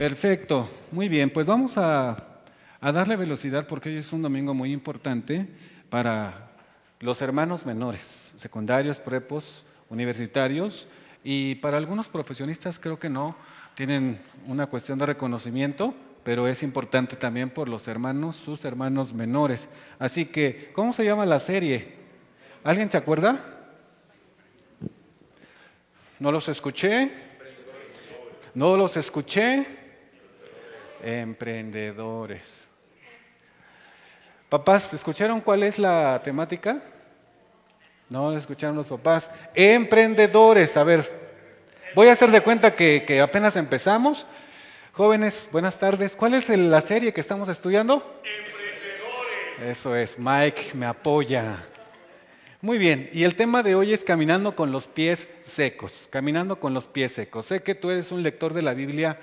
Perfecto, muy bien, pues vamos a darle velocidad porque hoy es un domingo muy importante para los hermanos menores, secundarios, prepos, universitarios y para algunos profesionistas creo que no, tienen una cuestión de reconocimiento, pero es importante también por los hermanos, sus hermanos menores. Así que, ¿cómo se llama la serie? ¿Alguien se acuerda? ¿No los escuché? ¿No los escuché? Emprendedores. Papás, ¿escucharon cuál es la temática? No, escucharon los papás. Emprendedores. A ver, voy a hacer de cuenta que apenas empezamos. Jóvenes, buenas tardes. ¿Cuál es la serie que estamos estudiando? Emprendedores. Eso es, Mike me apoya. Muy bien, y el tema de hoy es caminando con los pies secos, caminando con los pies secos. Sé que tú eres un lector de la Biblia,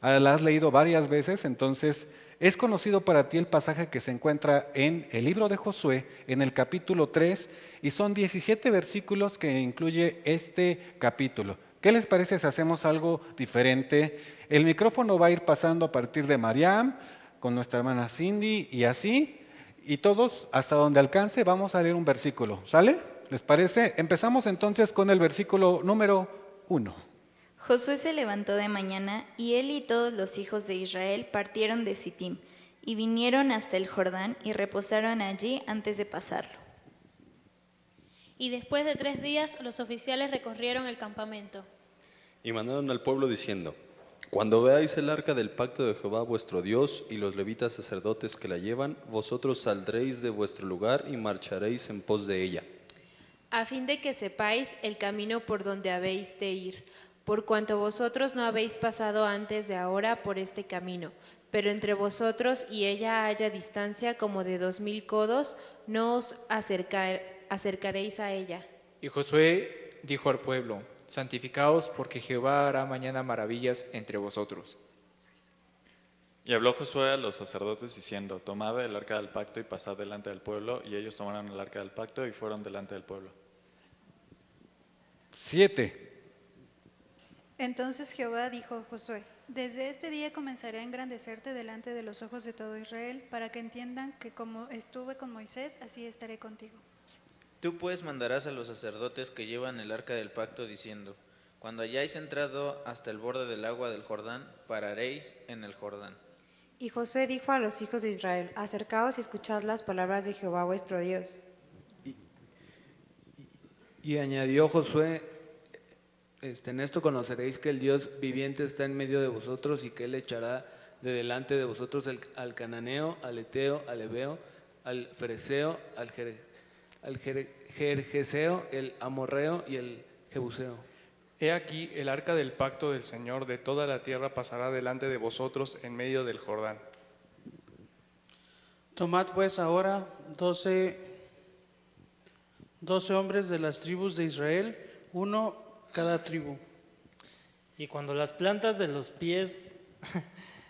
la has leído varias veces, entonces es conocido para ti el pasaje que se encuentra en el libro de Josué, en el capítulo 3, y son 17 versículos que incluye este capítulo. ¿Qué les parece si hacemos algo diferente? El micrófono va a ir pasando a partir de Mariam, con nuestra hermana Cindy y así. Y todos, hasta donde alcance, vamos a leer un versículo. ¿Sale? ¿Les parece? Empezamos entonces con el versículo número 1. Josué se levantó de mañana, y él y todos los hijos de Israel partieron de Sittim, y vinieron hasta el Jordán, y reposaron allí antes de pasarlo. Y después de 3 días los oficiales recorrieron el campamento. Y mandaron al pueblo diciendo: Cuando veáis el arca del pacto de Jehová vuestro Dios y los levitas sacerdotes que la llevan, vosotros saldréis de vuestro lugar y marcharéis en pos de ella. A fin de que sepáis el camino por donde habéis de ir, por cuanto vosotros no habéis pasado antes de ahora por este camino, pero entre vosotros y ella haya distancia como de 2000 codos, no os acercaréis a ella. Y Josué dijo al pueblo: Santificaos, porque Jehová hará mañana maravillas entre vosotros. Y habló Josué a los sacerdotes diciendo: Tomad el arca del pacto y pasad delante del pueblo. Y ellos tomaron el arca del pacto y fueron delante del pueblo. 7. Entonces Jehová dijo a Josué: Desde este día comenzaré a engrandecerte delante de los ojos de todo Israel, para que entiendan que como estuve con Moisés, así estaré contigo. Tú pues mandarás a los sacerdotes que llevan el arca del pacto diciendo: Cuando hayáis entrado hasta el borde del agua del Jordán, pararéis en el Jordán. Y Josué dijo a los hijos de Israel: Acercaos y escuchad las palabras de Jehová vuestro Dios. Y añadió Josué: En esto conoceréis que el Dios viviente está en medio de vosotros, y que Él echará de delante de vosotros al cananeo, al eteo, al ebeo, al fereceo, al gergeseo, el amorreo y el jebuseo. He aquí el arca del pacto del Señor de toda la tierra pasará delante de vosotros en medio del Jordán. Tomad pues ahora 12 hombres de las tribus de Israel, uno cada tribu. Y cuando las plantas de los pies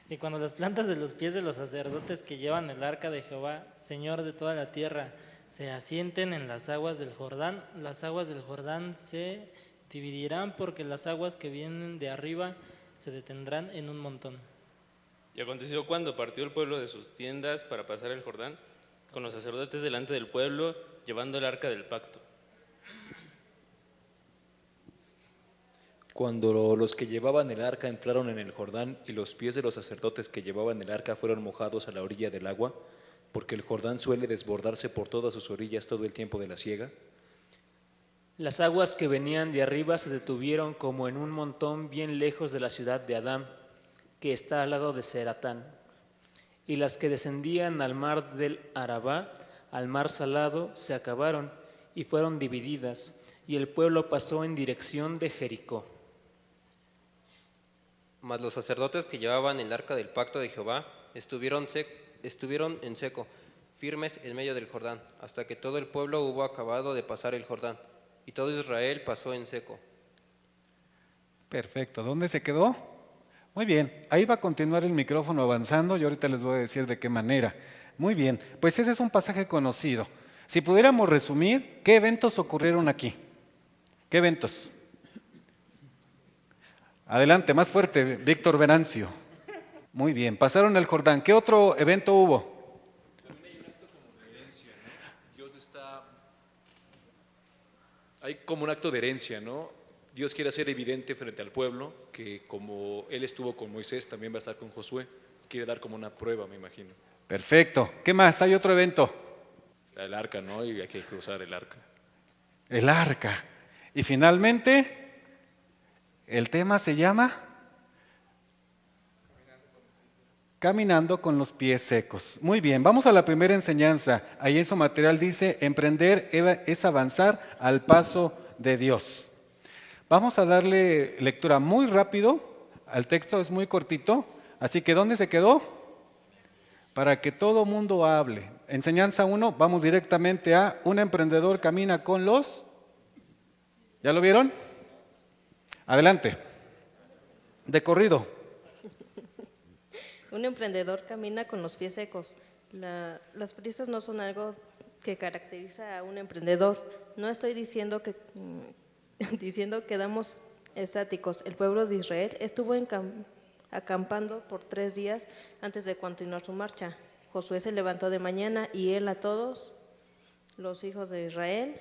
de los sacerdotes que llevan el arca de Jehová, Señor de toda la tierra, se asienten en las aguas del Jordán, las aguas del Jordán se dividirán, porque las aguas que vienen de arriba se detendrán en un montón. Y aconteció cuando partió el pueblo de sus tiendas para pasar el Jordán, con los sacerdotes delante del pueblo, llevando el arca del pacto. Cuando los que llevaban el arca entraron en el Jordán, y los pies de los sacerdotes que llevaban el arca fueron mojados a la orilla del agua, porque el Jordán suele desbordarse por todas sus orillas todo el tiempo de la siega, las aguas que venían de arriba se detuvieron como en un montón bien lejos de la ciudad de Adám, que está al lado de Zeratán. Y las que descendían al mar del Arabá, al mar salado, se acabaron y fueron divididas, y el pueblo pasó en dirección de Jericó. Mas los sacerdotes que llevaban el arca del pacto de Jehová estuvieron en seco, firmes en medio del Jordán, hasta que todo el pueblo hubo acabado de pasar el Jordán, y todo Israel pasó en seco. Perfecto, ¿dónde se quedó? Muy bien, ahí va a continuar el micrófono avanzando y ahorita les voy a decir de qué manera. Muy bien, pues ese es un pasaje conocido. Si pudiéramos resumir, ¿qué eventos ocurrieron aquí? ¿Qué eventos? Adelante, más fuerte, Víctor Venancio. Muy bien, pasaron el Jordán. ¿Qué otro evento hubo? Dios está... Hay como un acto de herencia, ¿no? Dios quiere hacer evidente frente al pueblo que como Él estuvo con Moisés, también va a estar con Josué. Quiere dar como una prueba, me imagino. Perfecto. ¿Qué más? ¿Hay otro evento? El arca, ¿no? Y hay que cruzar el arca. El arca. Y finalmente, el tema se llama Caminando con los pies secos. Muy bien, vamos a la primera enseñanza. Ahí en su material dice, emprender es avanzar al paso de Dios. Vamos a darle lectura muy rápido al texto, es muy cortito. Así que, ¿dónde se quedó? Para que todo mundo hable. Enseñanza 1, vamos directamente a un emprendedor camina con los... ¿Ya lo vieron? Adelante. De corrido. Un emprendedor camina con los pies secos. Las prisas no son algo que caracteriza a un emprendedor. No estoy diciendo que quedamos estáticos. El pueblo de Israel estuvo acampando por 3 días antes de continuar su marcha. Josué se levantó de mañana y él a todos los hijos de Israel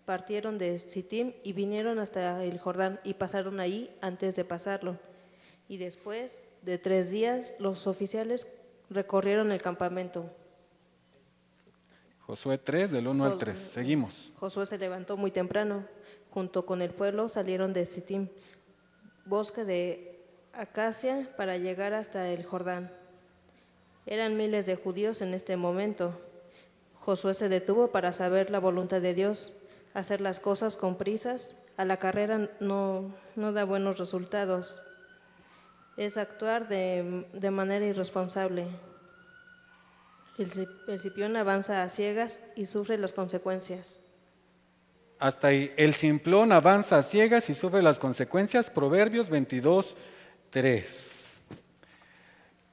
partieron de Sittim y vinieron hasta el Jordán y pasaron ahí antes de pasarlo. Y después de 3 días los oficiales recorrieron el campamento. Josué 3, del 1 al 3. Seguimos. Josué se levantó muy temprano. Junto con el pueblo salieron de Sittim, bosque de acacia, para llegar hasta el Jordán. Eran miles de judíos en este momento. Josué se detuvo para saber la voluntad de Dios. Hacer las cosas con prisas a la carrera no da buenos resultados. Es actuar de manera irresponsable. El Cipión avanza a ciegas y sufre las consecuencias. Hasta ahí. El simplón avanza a ciegas y sufre las consecuencias. Proverbios 22, 3.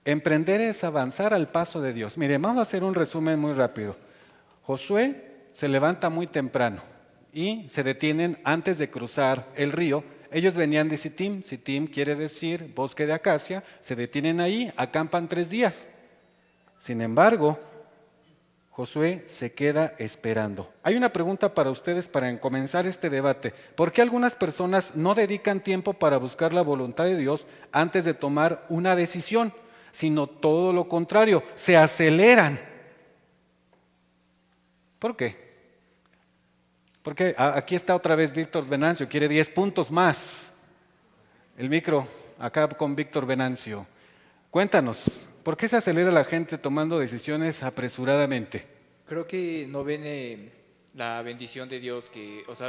Emprender es avanzar al paso de Dios. Mire, vamos a hacer un resumen muy rápido. Josué se levanta muy temprano y se detienen antes de cruzar el río. Ellos venían de Sittim. Sittim quiere decir bosque de acacia. Se detienen ahí, acampan 3 días. Sin embargo, Josué se queda esperando. Hay una pregunta para ustedes para comenzar este debate. ¿Por qué algunas personas no dedican tiempo para buscar la voluntad de Dios antes de tomar una decisión, sino todo lo contrario, se aceleran? ¿Por qué? Porque aquí está otra vez Víctor Venancio, quiere 10 puntos más. El micro, acá con Víctor Venancio. Cuéntanos, ¿por qué se acelera la gente tomando decisiones apresuradamente? Creo que no ven la bendición de Dios,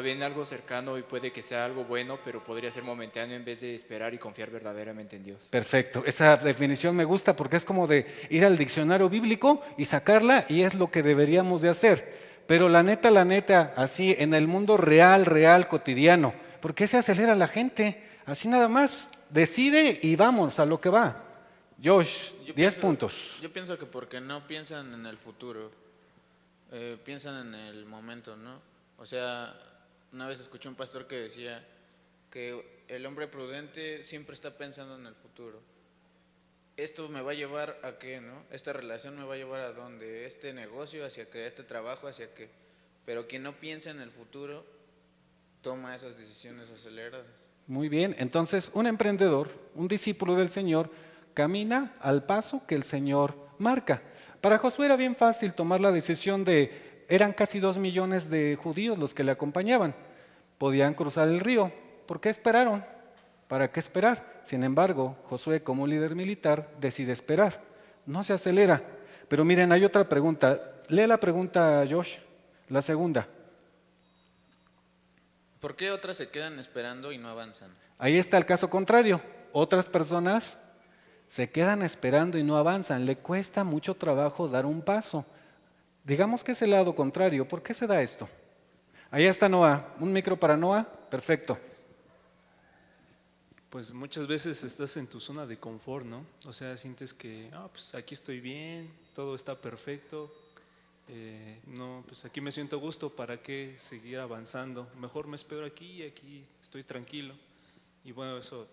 ven algo cercano y puede que sea algo bueno, pero podría ser momentáneo en vez de esperar y confiar verdaderamente en Dios. Perfecto, esa definición me gusta porque es como de ir al diccionario bíblico y sacarla, y es lo que deberíamos de hacer. Pero la neta, así en el mundo real, cotidiano, ¿por qué se acelera la gente? Así nada más, decide y vamos a lo que va. Josh, 10 puntos. Yo pienso que porque no piensan en el futuro, piensan en el momento, ¿no? O sea, una vez escuché un pastor que decía que el hombre prudente siempre está pensando en el futuro. Esto me va a llevar a qué, ¿no? Esta relación me va a llevar a dónde, este negocio, hacia qué, este trabajo, hacia qué. Pero quien no piensa en el futuro toma esas decisiones aceleradas. Muy bien, entonces un emprendedor, un discípulo del Señor, camina al paso que el Señor marca. Para Josué era bien fácil tomar la decisión eran casi 2 millones de judíos los que le acompañaban. Podían cruzar el río. ¿Por qué esperaron? ¿Para qué esperar? Sin embargo, Josué, como líder militar, decide esperar. No se acelera. Pero miren, hay otra pregunta. Lee la pregunta, Josh, la segunda. ¿Por qué otras se quedan esperando y no avanzan? Ahí está el caso contrario. Otras personas se quedan esperando y no avanzan. Le cuesta mucho trabajo dar un paso. Digamos que es el lado contrario. ¿Por qué se da esto? Ahí está Noah. Un micro para Noah. Perfecto. Pues muchas veces estás en tu zona de confort, ¿no? O sea, sientes que, pues aquí estoy bien, todo está perfecto, no, pues aquí me siento a gusto, ¿para qué seguir avanzando? Mejor me espero aquí y aquí estoy tranquilo. Y bueno, eso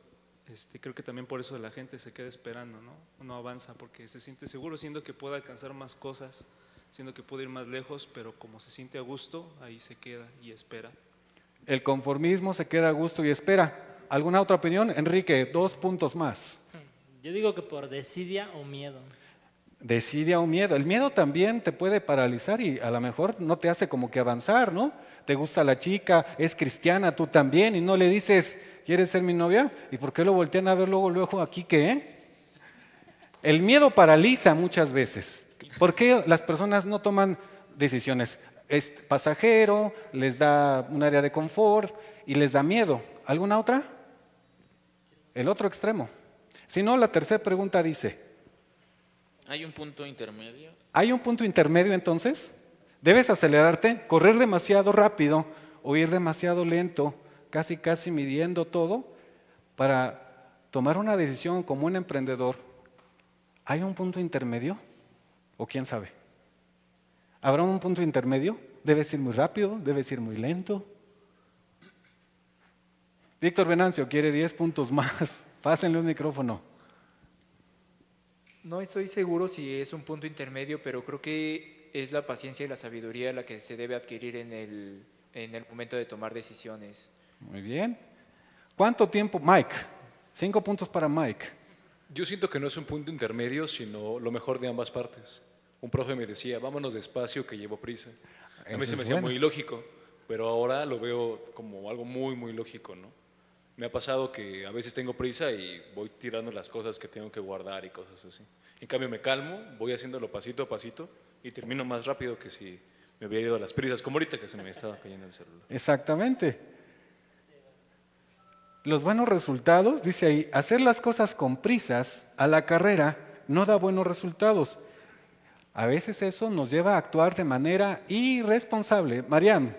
Creo que también por eso la gente se queda esperando, ¿no? No avanza porque se siente seguro, siendo que puede alcanzar más cosas, siendo que puede ir más lejos, pero como se siente a gusto, ahí se queda y espera. El conformismo se queda a gusto y espera. ¿Alguna otra opinión? Enrique, 2 puntos más. Yo digo que por desidia o miedo. Desidia o miedo. El miedo también te puede paralizar y a lo mejor no te hace como que avanzar, ¿no? Te gusta la chica, es cristiana, tú también, y no le dices, ¿quieres ser mi novia? ¿Y por qué lo voltean a ver luego aquí qué? El miedo paraliza muchas veces. ¿Por qué las personas no toman decisiones? Es pasajero, les da un área de confort y les da miedo. ¿Alguna otra? El otro extremo. Si no, la tercera pregunta dice, ¿hay un punto intermedio? ¿hay un punto intermedio entonces? ¿Debes acelerarte, correr demasiado rápido o ir demasiado lento, casi midiendo todo para tomar una decisión como un emprendedor? ¿Hay un punto intermedio? ¿O quién sabe? ¿Habrá un punto intermedio? ¿Debes ir muy rápido? ¿Debes ir muy lento? Víctor Venancio quiere 10 puntos más. Pásenle un micrófono. No estoy seguro si es un punto intermedio, pero creo que es la paciencia y la sabiduría la que se debe adquirir en el momento de tomar decisiones. Muy bien. ¿Cuánto tiempo? Mike. 5 puntos para Mike. Yo siento que no es un punto intermedio, sino lo mejor de ambas partes. Un profe me decía, vámonos despacio que llevo prisa. A mí se me hacía muy ilógico, pero ahora lo veo como algo muy lógico, ¿no? Me ha pasado que a veces tengo prisa y voy tirando las cosas que tengo que guardar y cosas así. En cambio me calmo, voy haciéndolo pasito a pasito y termino más rápido que si me hubiera ido a las prisas, como ahorita que se me estaba cayendo el celular. Exactamente. Los buenos resultados, dice ahí, hacer las cosas con prisas a la carrera no da buenos resultados. A veces eso nos lleva a actuar de manera irresponsable. Mariam.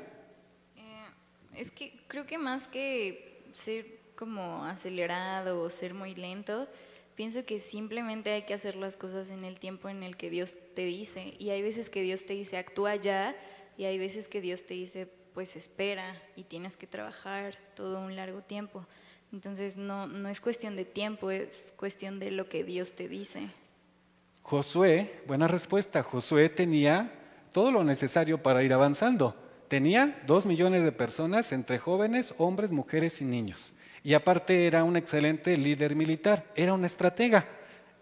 Es que creo que más que ser como acelerado o ser muy lento, pienso que simplemente hay que hacer las cosas en el tiempo en el que Dios te dice. Y hay veces que Dios te dice actúa ya, y hay veces que Dios te dice pues espera y tienes que trabajar todo un largo tiempo. Entonces no es cuestión de tiempo, es cuestión de lo que Dios te dice. Josué, buena respuesta. Josué tenía todo lo necesario para ir avanzando. Tenía 2 millones de personas entre jóvenes, hombres, mujeres y niños. Y aparte era un excelente líder militar, era un estratega.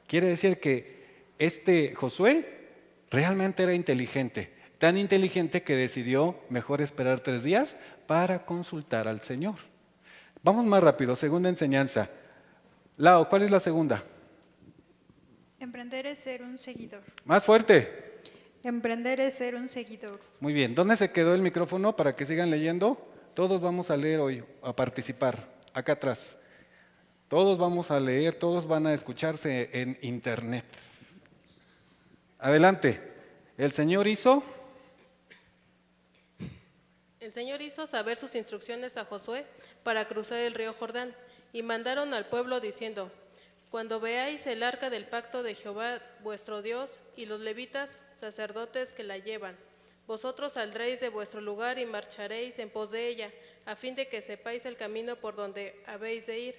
Quiere decir que Josué realmente era inteligente, tan inteligente que decidió mejor esperar 3 días para consultar al Señor. Vamos más rápido, segunda enseñanza. Lau, ¿cuál es la segunda? Emprender es ser un seguidor. Más fuerte. Emprender es ser un seguidor. Muy bien, ¿dónde se quedó el micrófono para que sigan leyendo? Todos vamos a leer hoy, a participar, acá atrás. Todos vamos a leer, todos van a escucharse en internet. Adelante. El Señor hizo saber sus instrucciones a Josué para cruzar el río Jordán, y mandaron al pueblo diciendo: cuando veáis el arca del pacto de Jehová vuestro Dios y los levitas, sacerdotes que la llevan, vosotros saldréis de vuestro lugar y marcharéis en pos de ella, a fin de que sepáis el camino por donde habéis de ir,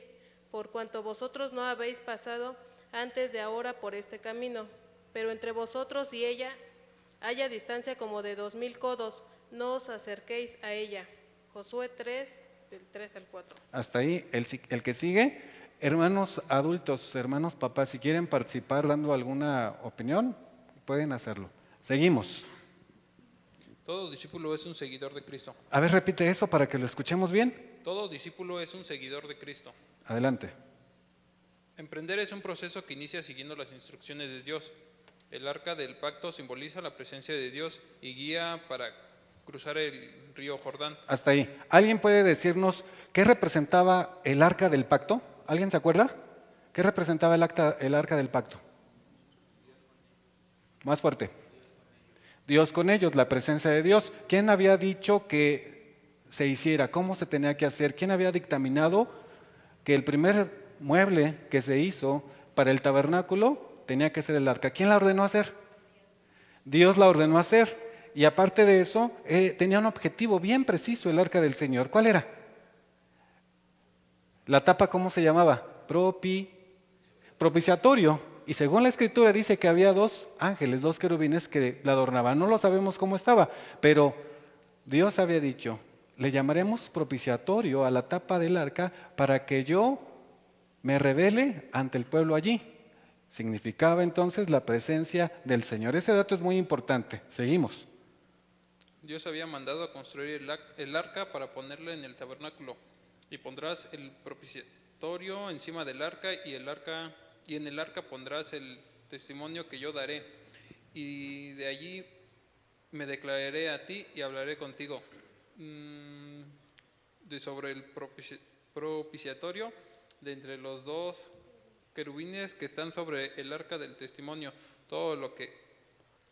por cuanto vosotros no habéis pasado antes de ahora por este camino. Pero entre vosotros y ella haya distancia como de 2000 codos, no os acerquéis a ella. Josué 3, del 3 al 4. Hasta ahí, el que sigue. Hermanos adultos, hermanos papás, si quieren participar dando alguna opinión, pueden hacerlo. Seguimos. Todo discípulo es un seguidor de Cristo. A ver, repite eso para que lo escuchemos bien. Todo discípulo es un seguidor de Cristo. Adelante. Emprender es un proceso que inicia siguiendo las instrucciones de Dios. El arca del pacto simboliza la presencia de Dios y guía para cruzar el río Jordán. Hasta ahí. ¿Alguien puede decirnos qué representaba el arca del pacto? ¿Alguien se acuerda? ¿Qué representaba el arca del pacto? Más fuerte. Dios con ellos, la presencia de Dios. ¿Quién había dicho que se hiciera? ¿Cómo se tenía que hacer? ¿Quién había dictaminado que el primer mueble que se hizo para el tabernáculo tenía que ser el arca? ¿Quién la ordenó hacer? Dios la ordenó hacer. Y aparte de eso, tenía un objetivo bien preciso el arca del Señor. ¿Cuál era? La tapa, ¿cómo se llamaba? propiciatorio. Y según la escritura dice que había 2 ángeles, 2 querubines que la adornaban. No lo sabemos cómo estaba, pero Dios había dicho, le llamaremos propiciatorio a la tapa del arca para que yo me revele ante el pueblo allí. Significaba entonces la presencia del Señor. Ese dato es muy importante. Seguimos. Dios había mandado a construir el arca para ponerla en el tabernáculo, y pondrás el propiciatorio encima del arca, y en el arca pondrás el testimonio que yo daré, y de allí me declararé a ti y hablaré contigo. Sobre el propiciatorio, de entre los 2 querubines que están sobre el arca del testimonio, todo lo que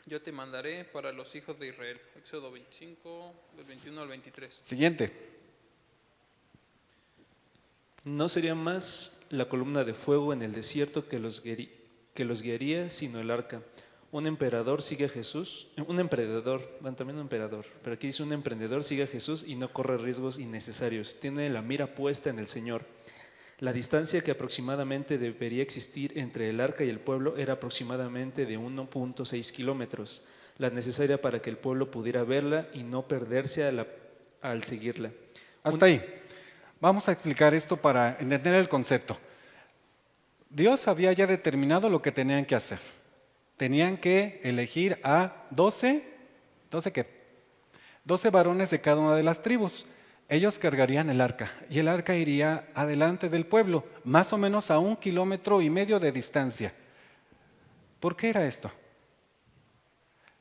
yo te mandaré para los hijos de Israel. Éxodo 25, del 21 al 23. Siguiente. No sería más la columna de fuego en el desierto que los guiaría, sino el arca. Un emperador sigue a Jesús, un emprendedor, también un emperador, pero aquí dice un emprendedor sigue a Jesús y no corre riesgos innecesarios, tiene la mira puesta en el Señor. La distancia que aproximadamente debería existir entre el arca y el pueblo era aproximadamente de 1.6 kilómetros, la necesaria para que el pueblo pudiera verla y no perderse al seguirla. Hasta ahí. Vamos a explicar esto para entender el concepto. Dios había ya determinado lo que tenían que hacer. Tenían que elegir a 12 ¿qué? 12 varones de cada una de las tribus. Ellos cargarían el arca y el arca iría adelante del pueblo, más o menos a 1,5 kilómetros de distancia. ¿Por qué era esto?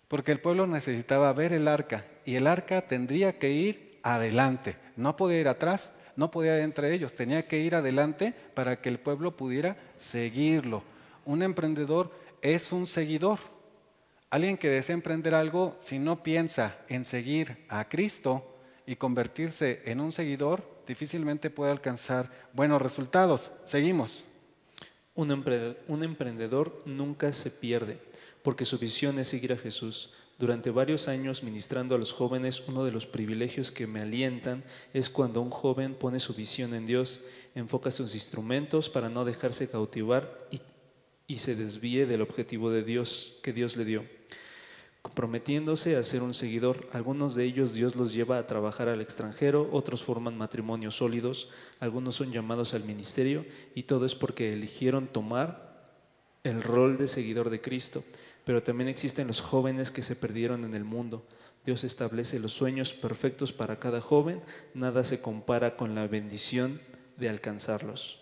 Porque el pueblo necesitaba ver el arca y el arca tendría que ir adelante, no podía ir atrás, no podía ir entre ellos, tenía que ir adelante para que el pueblo pudiera seguirlo. Un emprendedor es un seguidor. Alguien que desea emprender algo, si no piensa en seguir a Cristo y convertirse en un seguidor, difícilmente puede alcanzar buenos resultados. Seguimos. Un emprendedor nunca se pierde, porque su visión es seguir a Jesús. Durante varios años ministrando a los jóvenes, uno de los privilegios que me alientan es cuando un joven pone su visión en Dios, enfoca sus instrumentos para no dejarse cautivar y se desvíe del objetivo de Dios que Dios le dio, comprometiéndose a ser un seguidor. Algunos de ellos Dios los lleva a trabajar al extranjero, otros forman matrimonios sólidos, algunos son llamados al ministerio, y todo es porque eligieron tomar el rol de seguidor de Cristo. Pero también existen los jóvenes que se perdieron en el mundo. Dios establece los sueños perfectos para cada joven, nada se compara con la bendición de alcanzarlos.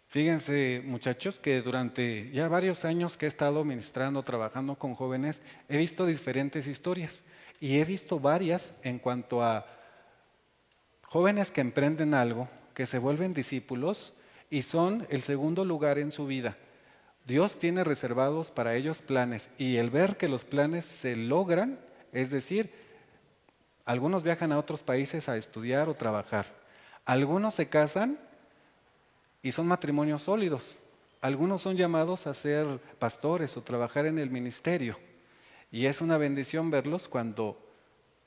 Fíjense, muchachos, que durante ya varios años que he estado ministrando, trabajando con jóvenes, he visto diferentes historias y he visto varias en cuanto a jóvenes que emprenden algo, que se vuelven discípulos y son el segundo lugar en su vida. Dios tiene reservados para ellos planes y el ver que los planes se logran, es decir, algunos viajan a otros países a estudiar o trabajar, algunos se casan y son matrimonios sólidos, algunos son llamados a ser pastores o trabajar en el ministerio y es una bendición verlos cuando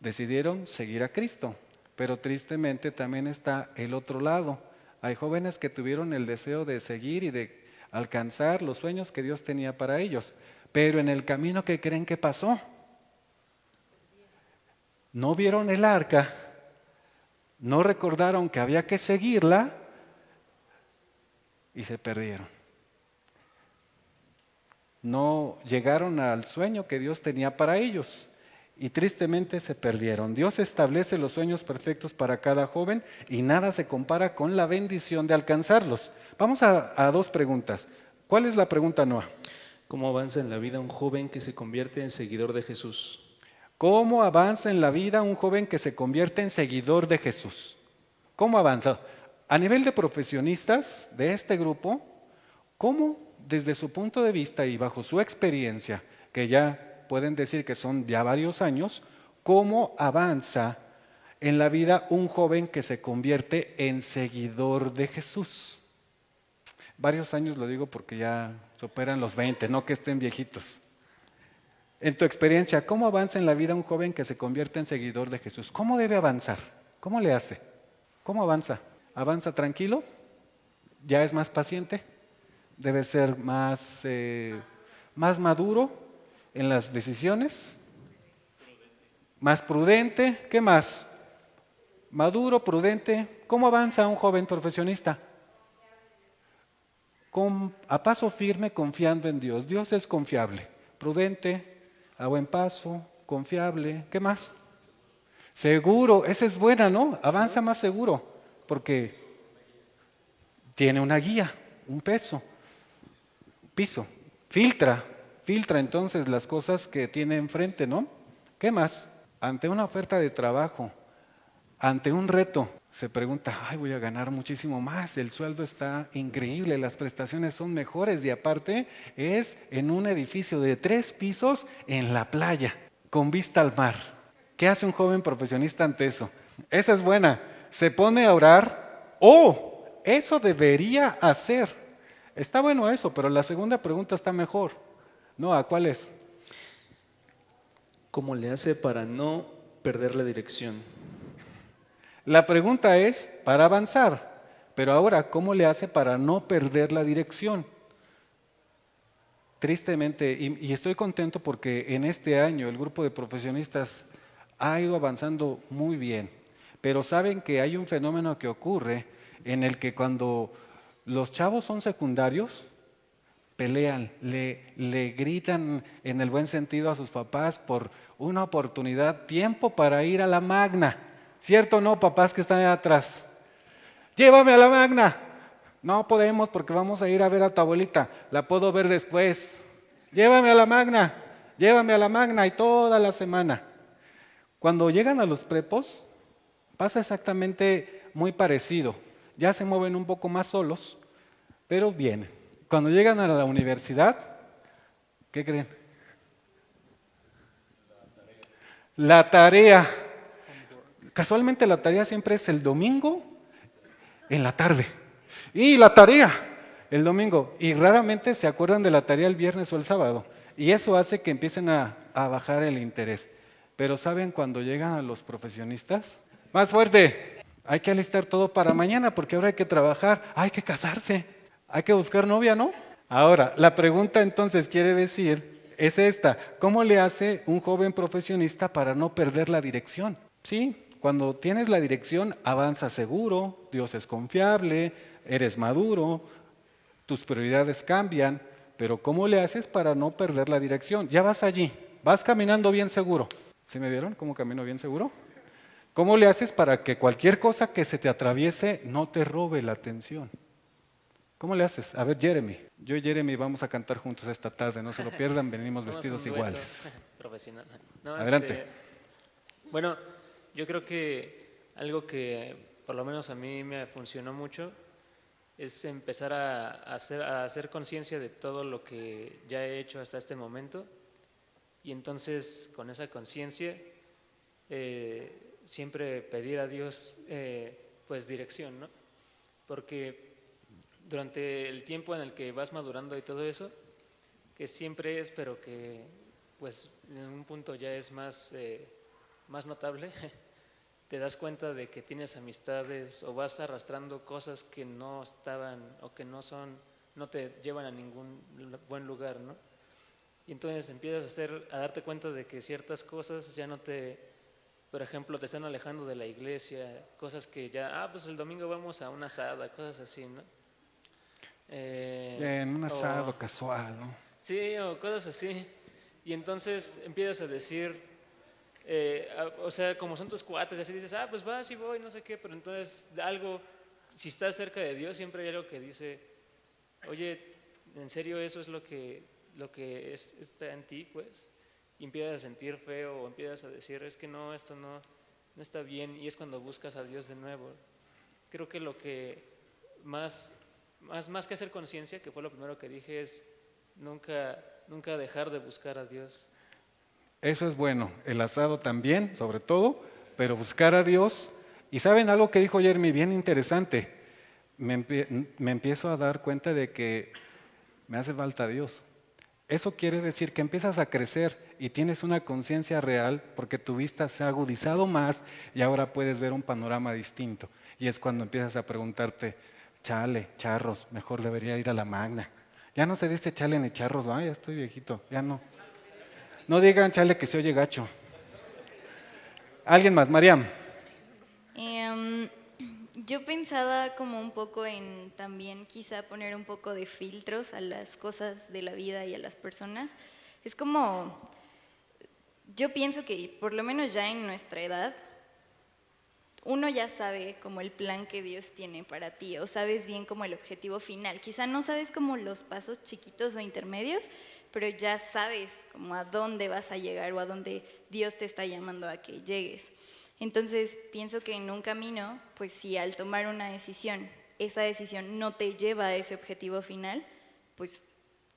decidieron seguir a Cristo, pero tristemente también está el otro lado. Hay jóvenes que tuvieron el deseo de seguir y de alcanzar los sueños que Dios tenía para ellos, pero en el camino, ¿qué creen que pasó? No vieron el arca, no recordaron que había que seguirla y se perdieron. No llegaron al sueño que Dios tenía para ellos y tristemente se perdieron. Dios establece los sueños perfectos para cada joven y nada se compara con la bendición de alcanzarlos. Vamos a 2 preguntas. ¿Cuál es la pregunta, Noah? ¿Cómo avanza en la vida un joven que se convierte en seguidor de Jesús? ¿Cómo avanza en la vida un joven que se convierte en seguidor de Jesús? ¿Cómo avanza? A nivel de profesionistas de este grupo, ¿cómo desde su punto de vista y bajo su experiencia, que ya pueden decir que son ya varios años, cómo avanza en la vida un joven que se convierte en seguidor de Jesús? Varios años lo digo porque ya superan los 20, no que estén viejitos. En tu experiencia, ¿cómo avanza en la vida un joven que se convierte en seguidor de Jesús? ¿Cómo debe avanzar? ¿Cómo le hace? ¿Cómo avanza? ¿Avanza tranquilo? ¿Ya es más paciente? Debe ser más maduro en las decisiones, más prudente. ¿Qué más? Maduro, prudente. ¿Cómo avanza un joven profesionista? A paso firme, confiando en Dios. Dios es confiable, prudente, a buen paso, confiable. ¿Qué más? Seguro. Esa es buena, ¿no? Avanza más seguro, porque tiene una guía, un piso. Filtra entonces las cosas que tiene enfrente, ¿no? ¿Qué más? Ante una oferta de trabajo, ante un reto, se pregunta, ay, voy a ganar muchísimo más, el sueldo está increíble, las prestaciones son mejores y aparte es en un edificio de 3 pisos en la playa, con vista al mar. ¿Qué hace un joven profesionista ante eso? Esa es buena. Se pone a orar. ¡Oh! Eso debería hacer. Está bueno eso, pero la segunda pregunta está mejor. No, ¿a cuál es? ¿Cómo le hace para no perder la dirección? La pregunta es para avanzar, pero ahora, ¿cómo le hace para no perder la dirección? Tristemente, y estoy contento porque en este año el grupo de profesionistas ha ido avanzando muy bien, pero saben que hay un fenómeno que ocurre en el que cuando los chavos son secundarios, pelean, le gritan en el buen sentido a sus papás por una oportunidad, tiempo para ir a la magna. ¿Cierto o no, papás que están allá atrás? Llévame a la magna. No podemos porque vamos a ir a ver a tu abuelita, la puedo ver después. Llévame a la magna y toda la semana. Cuando llegan a los prepos, pasa exactamente muy parecido. Ya se mueven un poco más solos, pero bien. Cuando llegan a la universidad, ¿qué creen? La tarea. Casualmente la tarea siempre es el domingo en la tarde. Y la tarea el domingo. Y raramente se acuerdan de la tarea el viernes o el sábado. Y eso hace que empiecen a bajar el interés. Pero ¿saben cuando llegan a los profesionistas? Más fuerte. Hay que alistar todo para mañana porque ahora hay que trabajar, hay que casarse, hay que buscar novia, ¿no? Ahora, la pregunta entonces quiere decir, es esta: ¿cómo le hace un joven profesionista para no perder la dirección? Sí, cuando tienes la dirección avanzas seguro, Dios es confiable, eres maduro, tus prioridades cambian, pero ¿cómo le haces para no perder la dirección? Ya vas allí, vas caminando bien seguro. ¿Sí me vieron cómo camino bien seguro? ¿Cómo le haces para que cualquier cosa que se te atraviese no te robe la atención? ¿Cómo le haces? A ver, Jeremy. Yo y Jeremy vamos a cantar juntos esta tarde, no se lo pierdan, venimos vestidos iguales. Profesional. No, Adelante. Bueno, yo creo que algo que por lo menos a mí me funcionó mucho es empezar a hacer conciencia de todo lo que ya he hecho hasta este momento, y entonces con esa conciencia siempre pedir a Dios pues dirección, ¿no? Porque durante el tiempo en el que vas madurando y todo eso, que siempre es, pero que pues en un punto ya es más notable, te das cuenta de que tienes amistades o vas arrastrando cosas que no estaban o que no te llevan a ningún buen lugar, ¿no? Y entonces empiezas a darte cuenta de que ciertas cosas ya no por ejemplo, te están alejando de la iglesia, cosas que ya, pues el domingo vamos a una asada, cosas así, ¿no? En un asado casual, ¿no? Sí, o cosas así. Y entonces empiezas a decir, o sea, como son tus cuates, así dices, pues vas y voy, no sé qué, pero entonces algo, si estás cerca de Dios, siempre hay algo que dice, oye, ¿en serio eso es lo que está en ti, pues? Y empiezas a sentir feo o empiezas a decir, es que no, esto no está bien, y es cuando buscas a Dios de nuevo. Creo que lo que más que hacer conciencia, que fue lo primero que dije, es nunca dejar de buscar a Dios. Eso es bueno, el asado también, sobre todo, pero buscar a Dios. Y ¿saben algo que dijo Jeremy? Bien interesante. Me empiezo a dar cuenta de que me hace falta Dios. Eso quiere decir que empiezas a crecer y tienes una conciencia real porque tu vista se ha agudizado más y ahora puedes ver un panorama distinto. Y es cuando empiezas a preguntarte, chale, charros, mejor debería ir a la magna. Ya no se dice chale ni charros, ¿va? Ya estoy viejito, ya no. No digan chale que se oye gacho. ¿Alguien más? Mariam. Yo pensaba como un poco en también quizá poner un poco de filtros a las cosas de la vida y a las personas. Es como, yo pienso que por lo menos ya en nuestra edad, uno ya sabe como el plan que Dios tiene para ti, o sabes bien como el objetivo final. Quizá no sabes como los pasos chiquitos o intermedios, pero ya sabes como a dónde vas a llegar o a dónde Dios te está llamando a que llegues. Entonces pienso que en un camino, pues si al tomar una decisión, esa decisión no te lleva a ese objetivo final, pues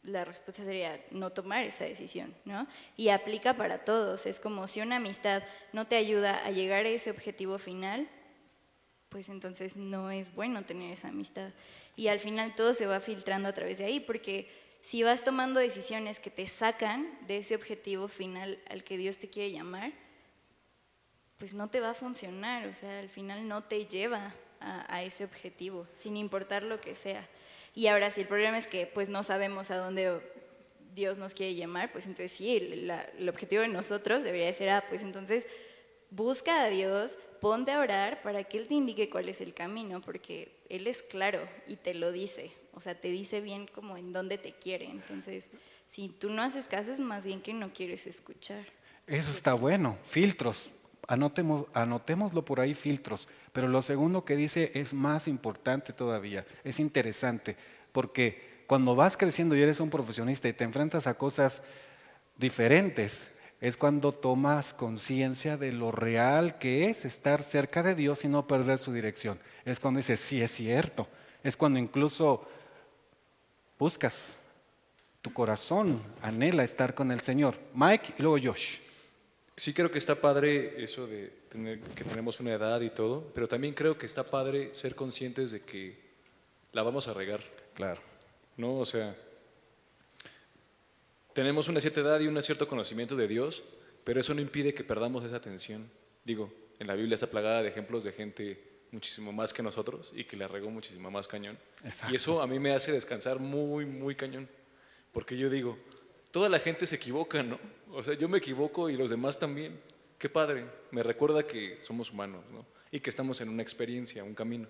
la respuesta sería no tomar esa decisión, ¿no? Y aplica para todos, es como si una amistad no te ayuda a llegar a ese objetivo final, pues entonces no es bueno tener esa amistad. Y al final todo se va filtrando a través de ahí, porque si vas tomando decisiones que te sacan de ese objetivo final al que Dios te quiere llamar, pues no te va a funcionar, o sea, al final no te lleva a ese objetivo, sin importar lo que sea. Y ahora si el problema es que pues no sabemos a dónde Dios nos quiere llamar, pues entonces sí, el objetivo de nosotros debería de ser, pues entonces busca a Dios, ponte a orar para que Él te indique cuál es el camino, porque Él es claro y te lo dice, o sea, te dice bien como en dónde te quiere. Entonces, si tú no haces caso es más bien que no quieres escuchar. Eso está bueno, filtros. Anotémoslo por ahí, filtros. Pero lo segundo que dice es más importante todavía, es interesante, porque cuando vas creciendo y eres un profesionista y te enfrentas a cosas diferentes, es cuando tomas conciencia de lo real que es estar cerca de Dios y no perder su dirección. Es cuando dices, sí, es cierto. Es cuando incluso buscas, tu corazón anhela estar con el Señor. Mike y luego Josh. Sí, creo que está padre eso de tener, que tenemos una edad y todo, pero también creo que está padre ser conscientes de que la vamos a regar. Claro. ¿No? O sea, tenemos una cierta edad y un cierto conocimiento de Dios, pero eso no impide que perdamos esa atención. Digo, en la Biblia está plagada de ejemplos de gente muchísimo más que nosotros y que la regó muchísimo más cañón. Exacto. Y eso a mí me hace descansar muy, muy cañón, porque yo digo, toda la gente se equivoca, ¿no? O sea, yo me equivoco y los demás también. Qué padre. Me recuerda que somos humanos, ¿no? Y que estamos en una experiencia, un camino,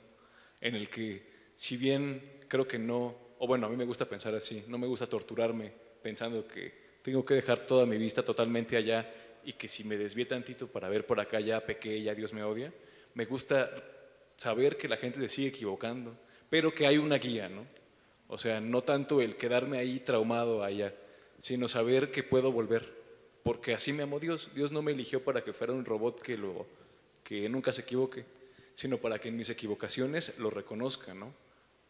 en el que, si bien creo que no, o bueno, a mí me gusta pensar así, no me gusta torturarme pensando que tengo que dejar toda mi vista totalmente allá y que si me desvíe tantito para ver por acá ya pequé, ya Dios me odia. Me gusta saber que la gente se sigue equivocando, pero que hay una guía, ¿no? O sea, no tanto el quedarme ahí traumado allá, sino saber que puedo volver, porque así me amó Dios. Dios no me eligió para que fuera un robot que nunca se equivoque, sino para que en mis equivocaciones lo reconozca, ¿no?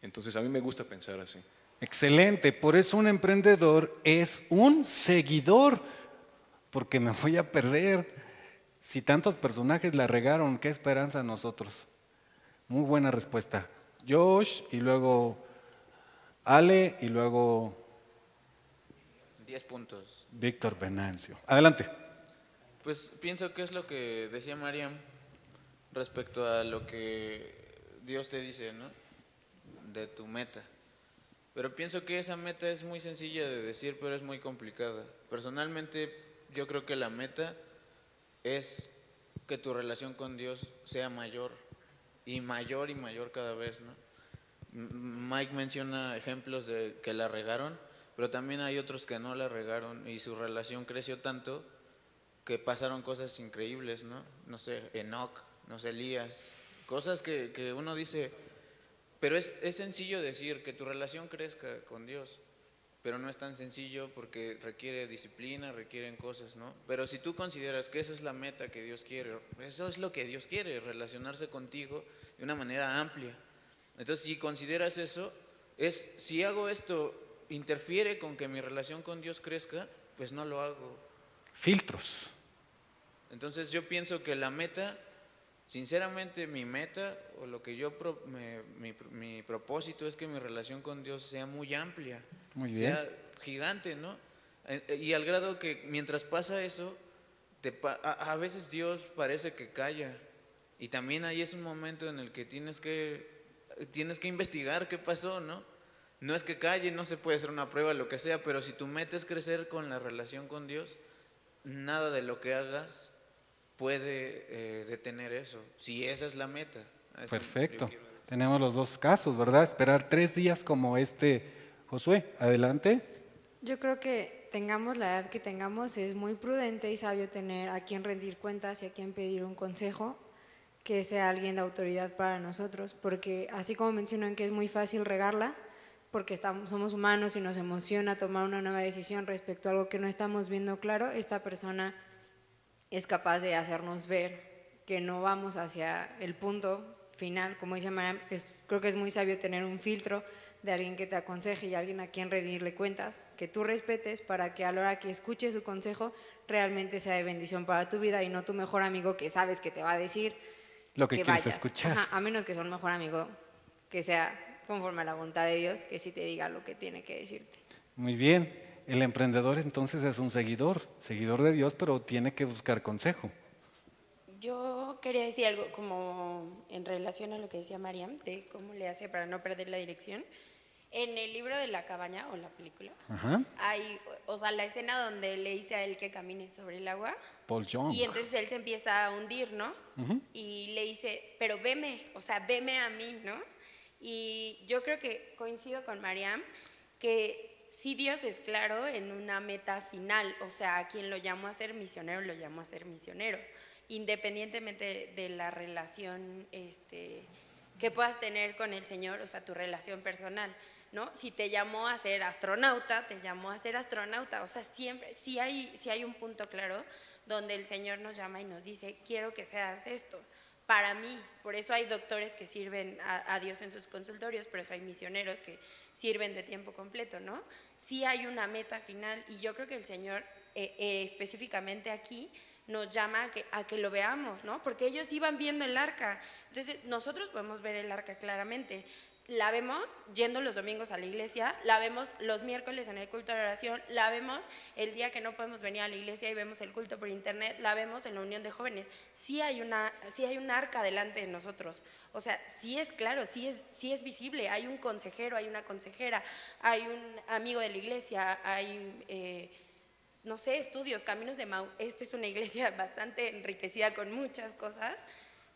Entonces a mí me gusta pensar así. Excelente, por eso un emprendedor es un seguidor, porque me voy a perder. Si tantos personajes la regaron, ¿qué esperanza nosotros? Muy buena respuesta. Josh y luego Ale y luego 10 puntos. Víctor Venancio. Adelante. Pues pienso que es lo que decía Mariam respecto a lo que Dios te dice, ¿no? De tu meta. Pero pienso que esa meta es muy sencilla de decir, pero es muy complicada. Personalmente, yo creo que la meta es que tu relación con Dios sea mayor y mayor cada vez, ¿no? Mike menciona ejemplos de que la regaron, pero también hay otros que no la regaron y su relación creció tanto que pasaron cosas increíbles, ¿no? No sé, Enoch, no sé, Elías, cosas que uno dice, pero es sencillo decir que tu relación crezca con Dios, pero no es tan sencillo porque requiere disciplina, requieren cosas, ¿no? Pero si tú consideras que esa es la meta que Dios quiere, eso es lo que Dios quiere, relacionarse contigo de una manera amplia. Entonces, si consideras eso, si hago esto, interfiere con que mi relación con Dios crezca, pues no lo hago. Filtros. Entonces, yo pienso que la meta, sinceramente, mi meta o lo que mi propósito es que mi relación con Dios sea muy amplia, muy bien, sea gigante, ¿no? Y al grado que mientras pasa eso, a veces Dios parece que calla. Y también ahí es un momento en el que tienes que investigar qué pasó, ¿no? No es que calle, no se puede hacer una prueba, lo que sea, pero si tu meta es crecer con la relación con Dios, nada de lo que hagas puede detener eso, si esa es la meta. Eso Perfecto. yo quiero decir. Tenemos los dos casos, ¿verdad? Esperar 3 días como Josué. Adelante. Yo creo que tengamos la edad que tengamos, es muy prudente y sabio tener a quien rendir cuentas y a quien pedir un consejo que sea alguien de autoridad para nosotros, porque así como mencionan que es muy fácil regarla, porque somos humanos y nos emociona tomar una nueva decisión respecto a algo que no estamos viendo claro, esta persona es capaz de hacernos ver que no vamos hacia el punto final. Como dice Mariam, creo que es muy sabio tener un filtro de alguien que te aconseje y alguien a quien rendirle cuentas, que tú respetes para que a la hora que escuches su consejo realmente sea de bendición para tu vida y no tu mejor amigo que sabes que te va a decir Lo que quieres vayas. escuchar. Ajá, a menos que sea un mejor amigo que sea conforme a la voluntad de Dios, que sí te diga lo que tiene que decirte. Muy bien. El emprendedor entonces es un seguidor de Dios, pero tiene que buscar consejo. Yo quería decir algo como en relación a lo que decía Mariam, de cómo le hace para no perder la dirección. En el libro de la cabaña o la película, Ajá. hay, o sea, la escena donde le dice a él que camine sobre el agua. Paul Young. Y entonces él se empieza a hundir, ¿no? Ujú. Y le dice, pero veme, o sea, veme a mí, ¿no? Y yo creo que coincido con Mariam, que sí Dios es claro en una meta final, o sea, a quien lo llamó a ser misionero, lo llamó a ser misionero, independientemente de la relación que puedas tener con el Señor, o sea, tu relación personal, ¿no? Si te llamó a ser astronauta, te llamó a ser astronauta, o sea, siempre, sí hay un punto claro donde el Señor nos llama y nos dice, quiero que seas esto. Para mí, por eso hay doctores que sirven a Dios en sus consultorios, por eso hay misioneros que sirven de tiempo completo, ¿no? Sí hay una meta final y yo creo que el Señor específicamente aquí nos llama a que lo veamos, ¿no? Porque ellos iban viendo el arca, entonces nosotros podemos ver el arca claramente. La vemos yendo los domingos a la iglesia, la vemos los miércoles en el culto de oración, la vemos el día que no podemos venir a la iglesia y vemos el culto por internet, la vemos en la unión de jóvenes. Sí hay un arca delante de nosotros, o sea, sí es claro, sí es visible, hay un consejero, hay una consejera, hay un amigo de la iglesia, hay, no sé, estudios, Caminos de Mau. Esta es una iglesia bastante enriquecida con muchas cosas,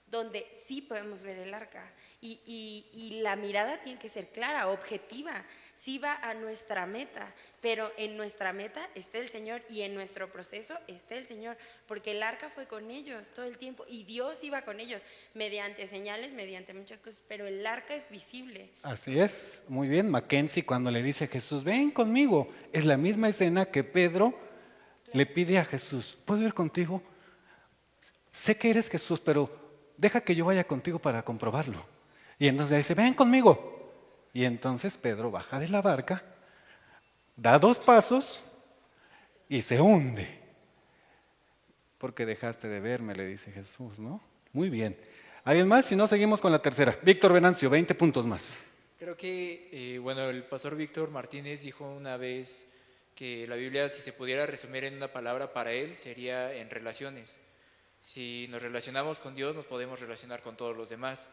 donde sí podemos ver el arca y la mirada tiene que ser clara, objetiva, sí va a nuestra meta, pero en nuestra meta está el Señor y en nuestro proceso está el Señor, porque el arca fue con ellos todo el tiempo y Dios iba con ellos mediante señales, mediante muchas cosas, pero el arca es visible. Así es, muy bien. Mackenzie cuando le dice a Jesús, ven conmigo, es la misma escena que Pedro le pide a Jesús, ¿puedo ir contigo? Sé que eres Jesús, pero deja que yo vaya contigo para comprobarlo. Y entonces le dice, ven conmigo. Y entonces Pedro baja de la barca, da 2 pasos y se hunde. Porque dejaste de verme, le dice Jesús, ¿no? Muy bien. ¿Alguien más? Si no, seguimos con la tercera. Víctor Venancio, 20 puntos más. Creo que, bueno, el pastor Víctor Martínez dijo una vez que la Biblia, si se pudiera resumir en una palabra para él, sería en relaciones. Si nos relacionamos con Dios, nos podemos relacionar con todos los demás.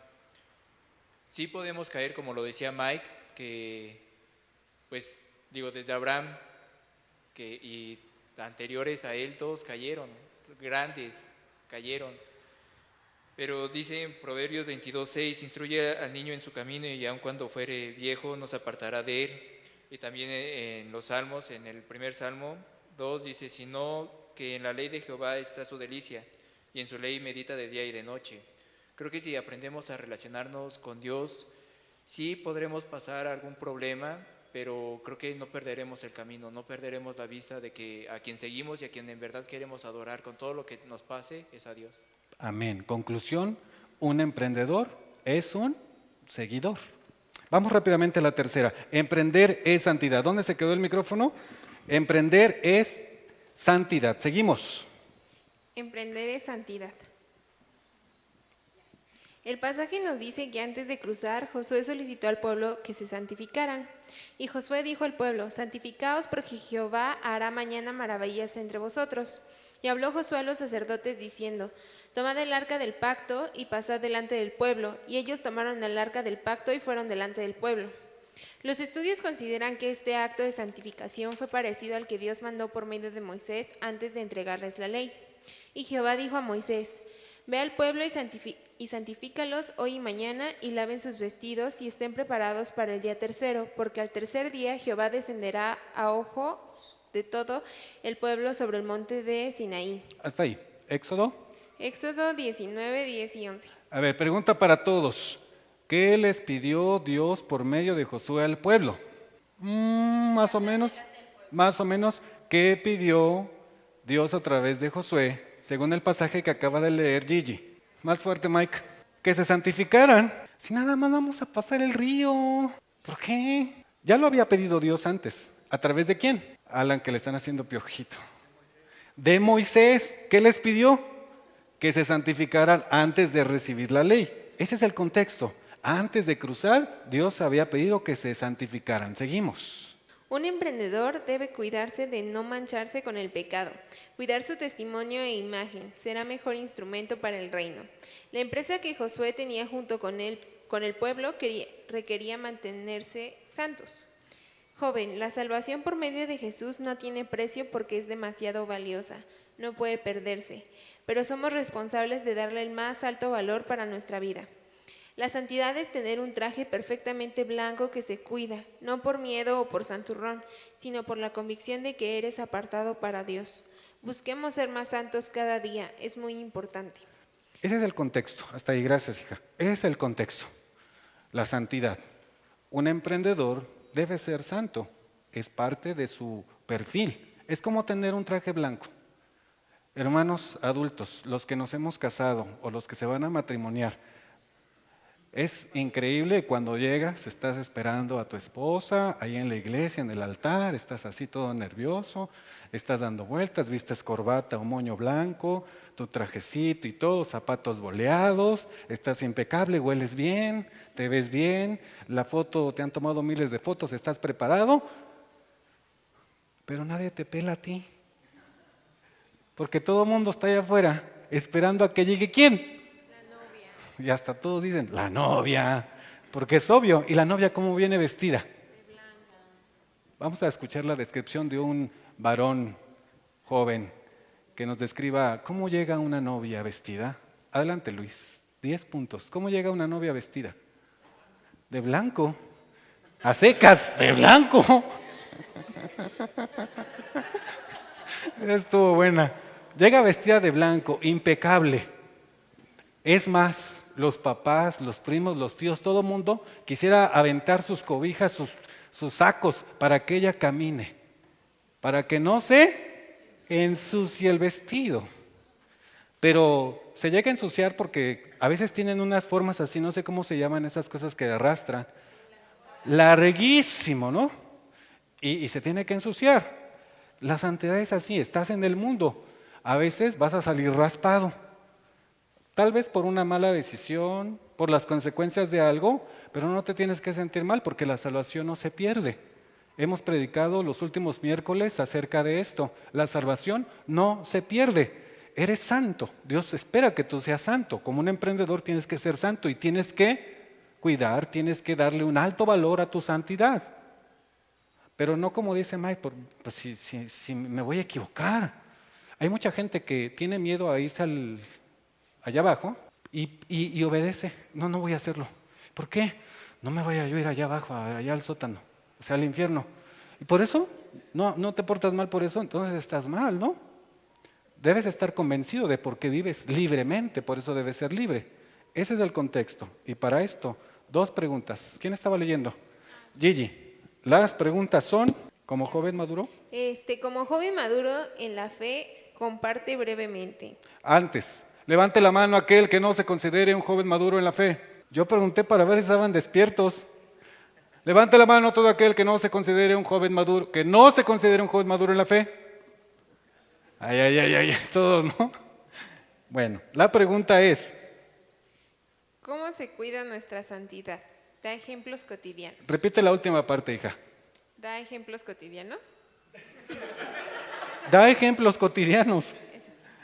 Sí podemos caer, como lo decía Mike, que, pues, digo, desde Abraham y anteriores a él, todos cayeron, grandes cayeron. Pero dice en Proverbios 22:6, instruye al niño en su camino y aun cuando fuere viejo no se apartará de él. Y también en los Salmos, en el primer Salmo 2, dice, sino que en la ley de Jehová está su delicia y en su ley medita de día y de noche. Creo que si aprendemos a relacionarnos con Dios, sí podremos pasar algún problema, pero creo que no perderemos el camino, no perderemos la vista de que a quien seguimos y a quien en verdad queremos adorar con todo lo que nos pase es a Dios. Amén. Conclusión, un emprendedor es un seguidor. Vamos rápidamente a la tercera. Emprender es santidad. ¿Dónde se quedó el micrófono? Emprender es santidad. Seguimos. Emprender es santidad. El pasaje nos dice que antes de cruzar, Josué solicitó al pueblo que se santificaran. Y Josué dijo al pueblo, santificaos porque Jehová hará mañana maravillas entre vosotros. Y habló Josué a los sacerdotes diciendo, tomad el arca del pacto y pasad delante del pueblo. Y ellos tomaron el arca del pacto y fueron delante del pueblo. Los estudios consideran que este acto de santificación fue parecido al que Dios mandó por medio de Moisés antes de entregarles la ley. Y Jehová dijo a Moisés: Ve al pueblo y santifícalos hoy y mañana, y laven sus vestidos y estén preparados para el día tercero, porque al tercer día Jehová descenderá a ojos de todo el pueblo sobre el monte de Sinaí. Hasta ahí. Éxodo. Éxodo 19, 10 y 11. A ver, pregunta para todos. ¿Qué les pidió Dios por medio de Josué al pueblo? Más o menos, ¿qué pidió Dios a través de Josué, según el pasaje que acaba de leer Gigi? Más fuerte, Mike. Que se santificaran. Si nada más vamos a pasar el río. ¿Por qué? Ya lo había pedido Dios antes. ¿A través de quién? Alan, que le están haciendo piojito. De Moisés. ¿Qué les pidió? Que se santificaran antes de recibir la ley. Ese es el contexto. Antes de cruzar, Dios había pedido que se santificaran. Seguimos. Un emprendedor debe cuidarse de no mancharse con el pecado, cuidar su testimonio e imagen, será mejor instrumento para el reino. La empresa que Josué tenía junto con el pueblo requería mantenerse santos. Joven, la salvación por medio de Jesús no tiene precio porque es demasiado valiosa, no puede perderse, pero somos responsables de darle el más alto valor para nuestra vida. La santidad es tener un traje perfectamente blanco que se cuida, no por miedo o por santurrón, sino por la convicción de que eres apartado para Dios. Busquemos ser más santos cada día, es muy importante. Ese es el contexto. Hasta ahí, gracias, hija. Ese es el contexto. La santidad. Un emprendedor debe ser santo. Es parte de su perfil. Es como tener un traje blanco. Hermanos adultos, los que nos hemos casado o los que se van a matrimoniar, es increíble cuando llegas, estás esperando a tu esposa ahí en la iglesia, en el altar, estás así todo nervioso, estás dando vueltas, vistes corbata o moño blanco, tu trajecito y todo, zapatos boleados, estás impecable, hueles bien, te ves bien, la foto, te han tomado miles de fotos, estás preparado, pero nadie te pela a ti, porque todo el mundo está allá afuera esperando a que llegue ¿quién? Y hasta todos dicen, la novia, porque es obvio. ¿Y la novia cómo viene vestida? De blanca. Vamos a escuchar la descripción de un varón joven que nos describa cómo llega una novia vestida. Adelante, Luis, 10 puntos. ¿Cómo llega una novia vestida? De blanco. A secas, de blanco. Estuvo buena. Llega vestida de blanco, impecable. Es más, los papás, los primos, los tíos, todo el mundo quisiera aventar sus cobijas, sus sacos para que ella camine, para que no se ensucie el vestido. Pero se llega a ensuciar porque a veces tienen unas formas así, no sé cómo se llaman esas cosas que arrastran, larguísimo, ¿no? Y se tiene que ensuciar. La santidad es así, estás en el mundo, a veces vas a salir raspado. Tal vez por una mala decisión, por las consecuencias de algo, pero no te tienes que sentir mal porque la salvación no se pierde. Hemos predicado los últimos miércoles acerca de esto. La salvación no se pierde. Eres santo. Dios espera que tú seas santo. Como un emprendedor tienes que ser santo y tienes que cuidar, tienes que darle un alto valor a tu santidad. Pero no como dice Mike, pues si me voy a equivocar. Hay mucha gente que tiene miedo a irse allá abajo y obedece. No voy a hacerlo. ¿Por qué? No me vaya yo a ir allá abajo, allá al sótano, o sea, al infierno. Y por eso, no te portas mal por eso, entonces estás mal, ¿no? Debes estar convencido de por qué vives libremente, por eso debes ser libre. Ese es el contexto. Y para esto, 2 preguntas. ¿Quién estaba leyendo? Gigi. Las preguntas son, ¿como joven maduro? Como joven maduro en la fe, comparte brevemente. Antes. Levante la mano aquel que no se considere un joven maduro en la fe. Yo pregunté para ver si estaban despiertos. Levante la mano todo aquel que no se considere un joven maduro, en la fe. Ay, todos, ¿no? Bueno, la pregunta es, ¿cómo se cuida nuestra santidad? Da ejemplos cotidianos. Repite la última parte, hija. ¿Da ejemplos cotidianos? Da ejemplos cotidianos.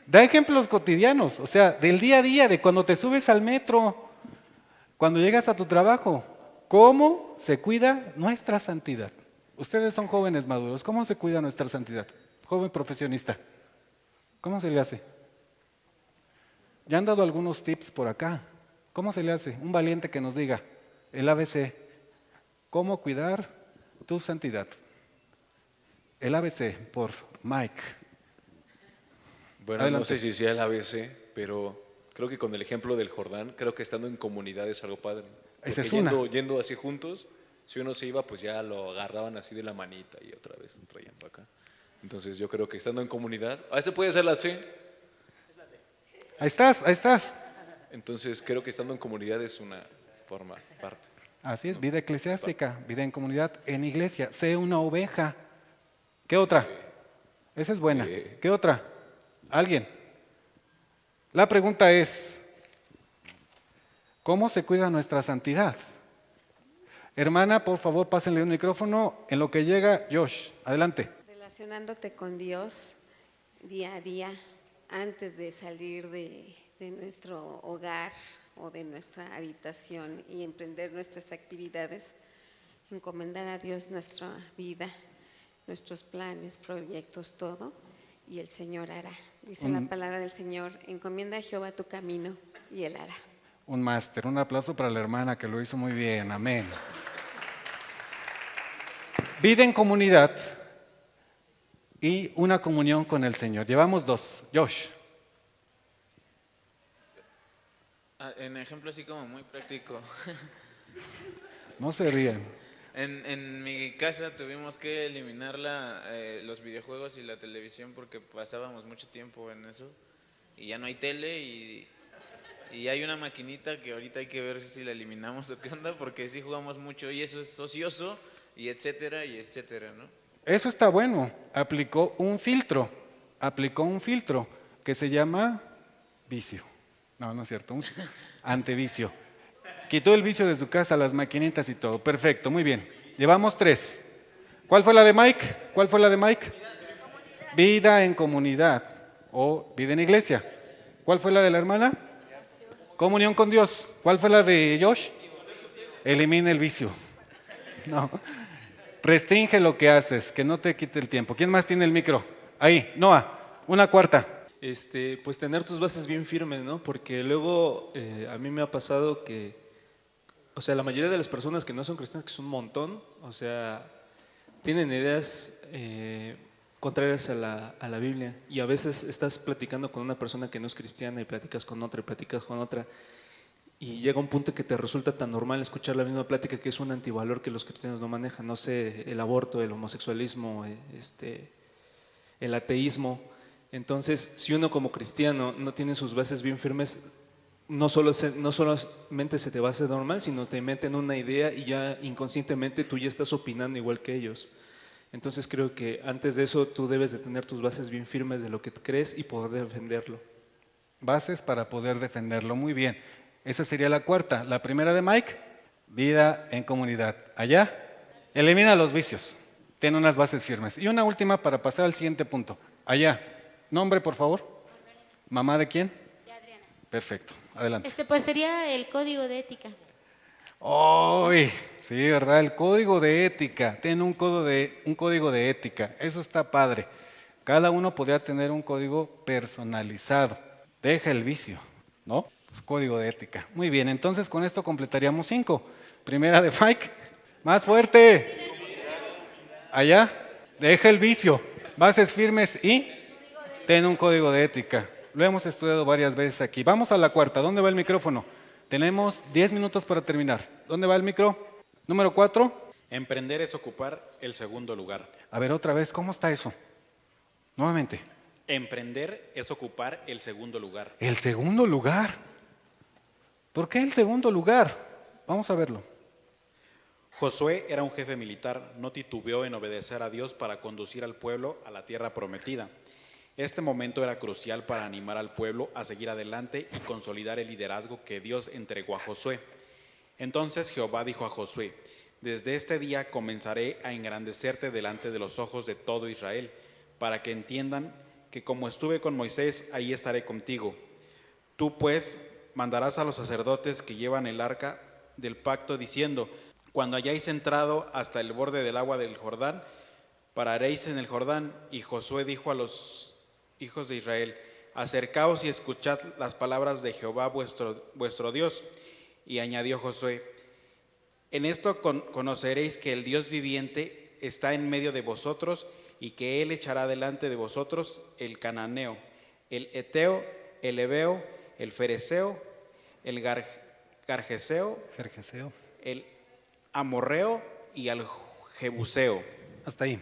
Da ejemplos cotidianos, o sea, del día a día, de cuando te subes al metro, cuando llegas a tu trabajo. ¿Cómo se cuida nuestra santidad? Ustedes son jóvenes maduros. ¿Cómo se cuida nuestra santidad? Joven profesionista. ¿Cómo se le hace? Ya han dado algunos tips por acá. ¿Cómo se le hace? Un valiente que nos diga el ABC. ¿Cómo cuidar tu santidad? El ABC por Mike. Bueno, Adelante. no sé si sea el ABC, pero creo que con el ejemplo del Jordán, creo que estando en comunidad es algo padre. Esa es Porque una. yendo así juntos, si uno se iba, pues ya lo agarraban así de la manita y otra vez lo traían para acá. Entonces yo creo que estando en comunidad, a veces puede ser la C. Ahí estás, ahí estás. Entonces creo que estando en comunidad es una forma parte. Así es, vida eclesiástica, vida en comunidad, en iglesia. Sé una oveja. ¿Qué otra? Esa es buena. ¿Qué otra? ¿Alguien? La pregunta es, ¿cómo se cuida nuestra santidad? Hermana, por favor, pásenle un micrófono. En lo que llega, Josh, adelante. Relacionándote con Dios día a día, antes de salir de nuestro hogar o de nuestra habitación y emprender nuestras actividades, encomendar a Dios nuestra vida, nuestros planes, proyectos, todo, y el Señor hará. Dice la palabra del Señor, encomienda a Jehová tu camino y Él hará. Un máster, un aplauso para la hermana que lo hizo muy bien, amén. Vida en comunidad y una comunión con el Señor. Llevamos dos. Josh. En ejemplo así como muy práctico. No se rían. En mi casa tuvimos que eliminar los videojuegos y la televisión porque pasábamos mucho tiempo en eso. Y ya no hay tele y hay una maquinita que ahorita hay que ver si la eliminamos o qué onda, porque sí jugamos mucho y eso es ocioso y etcétera, ¿no? Eso está bueno. Aplicó un filtro que se llama vicio. No, no es cierto, un antevicio. Quitó el vicio de su casa, las maquinitas y todo. Perfecto, muy bien. Llevamos 3. ¿Cuál fue la de Mike? ¿Cuál fue la de Mike? Vida en comunidad o vida en iglesia. ¿Cuál fue la de la hermana? Comunión con Dios. ¿Cuál fue la de Josh? Elimina el vicio. No. Restringe lo que haces, que no te quite el tiempo. ¿Quién más tiene el micro? Ahí, Noah, una cuarta. Pues tener tus bases bien firmes, ¿no? Porque luego a mí me ha pasado que, o sea, la mayoría de las personas que no son cristianas, que es un montón, o sea, tienen ideas contrarias a la Biblia, y a veces estás platicando con una persona que no es cristiana y platicas con otra y platicas con otra, y llega un punto que te resulta tan normal escuchar la misma plática que es un antivalor que los cristianos no manejan, no sé, el aborto, el homosexualismo, el ateísmo. Entonces, si uno como cristiano no tiene sus bases bien firmes, no solamente se te va a hacer normal, sino te meten una idea y ya inconscientemente tú ya estás opinando igual que ellos. Entonces creo que antes de eso tú debes de tener tus bases bien firmes de lo que crees y poder defenderlo. Bases para poder defenderlo, muy bien. Esa sería la cuarta. La primera de Mike, vida en comunidad. Allá, elimina los vicios, tiene unas bases firmes. Y una última para pasar al siguiente punto. Allá, nombre por favor. ¿Mamá de quién? De Adriana. Perfecto, adelante. Pues sería el código de ética. ¡Ay! Sí, ¿verdad? El código de ética. Tiene un código de ética. Eso está padre. Cada uno podría tener un código personalizado. Deja el vicio, ¿no? Pues código de ética. Muy bien, entonces con esto completaríamos 5. Primera de Mike. Más fuerte. Allá. Deja el vicio. Bases firmes y ten un código de ética. Lo hemos estudiado varias veces aquí. Vamos a la cuarta. ¿Dónde va el micrófono? Tenemos 10 minutos para terminar. ¿Dónde va el micro? Número 4. Emprender es ocupar el segundo lugar. A ver, otra vez, ¿cómo está eso? Nuevamente. Emprender es ocupar el segundo lugar. ¿El segundo lugar? ¿Por qué el segundo lugar? Vamos a verlo. Josué era un jefe militar, no titubeó en obedecer a Dios para conducir al pueblo a la tierra prometida. Este momento era crucial para animar al pueblo a seguir adelante y consolidar el liderazgo que Dios entregó a Josué. Entonces Jehová dijo a Josué: desde este día comenzaré a engrandecerte delante de los ojos de todo Israel, para que entiendan que como estuve con Moisés, ahí estaré contigo. Tú pues mandarás a los sacerdotes que llevan el arca del pacto diciendo: Cuando hayáis entrado hasta el borde del agua del Jordán, pararéis en el Jordán. Y Josué dijo a los hijos de Israel: acercaos y escuchad las palabras de Jehová vuestro Dios. Y añadió Josué: en esto conoceréis que el Dios viviente está en medio de vosotros, y que Él echará delante de vosotros el cananeo, el eteo, el heveo, el fereceo, el gargeseo, el amorreo y el jebuseo. Hasta ahí.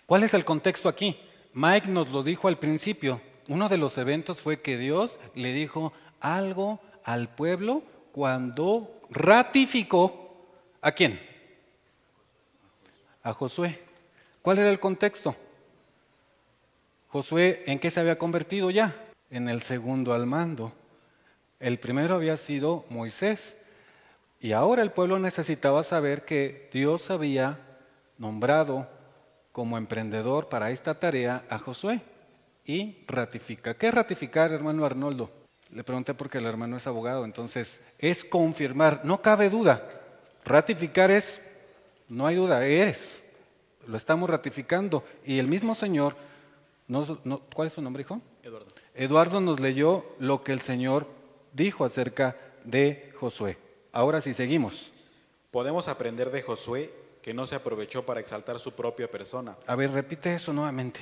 ¿Cuál es el contexto aquí? Mike nos lo dijo al principio. Uno de los eventos fue que Dios le dijo algo al pueblo cuando ratificó ¿a quién? A Josué. ¿Cuál era el contexto? Josué, ¿en qué se había convertido ya? En el segundo al mando. El primero había sido Moisés. Y ahora el pueblo necesitaba saber que Dios había nombrado como emprendedor para esta tarea a Josué. Y ratifica. ¿Qué es ratificar, hermano Arnoldo? Le pregunté porque el hermano es abogado. Entonces, es confirmar. No cabe duda. Ratificar es, no hay duda, eres. Lo estamos ratificando. Y el mismo Señor, ¿cuál es su nombre, hijo? Eduardo. Eduardo nos leyó lo que el Señor dijo acerca de Josué. Ahora sí, seguimos. Podemos aprender de Josué que no se aprovechó para exaltar su propia persona. A ver, repite eso nuevamente.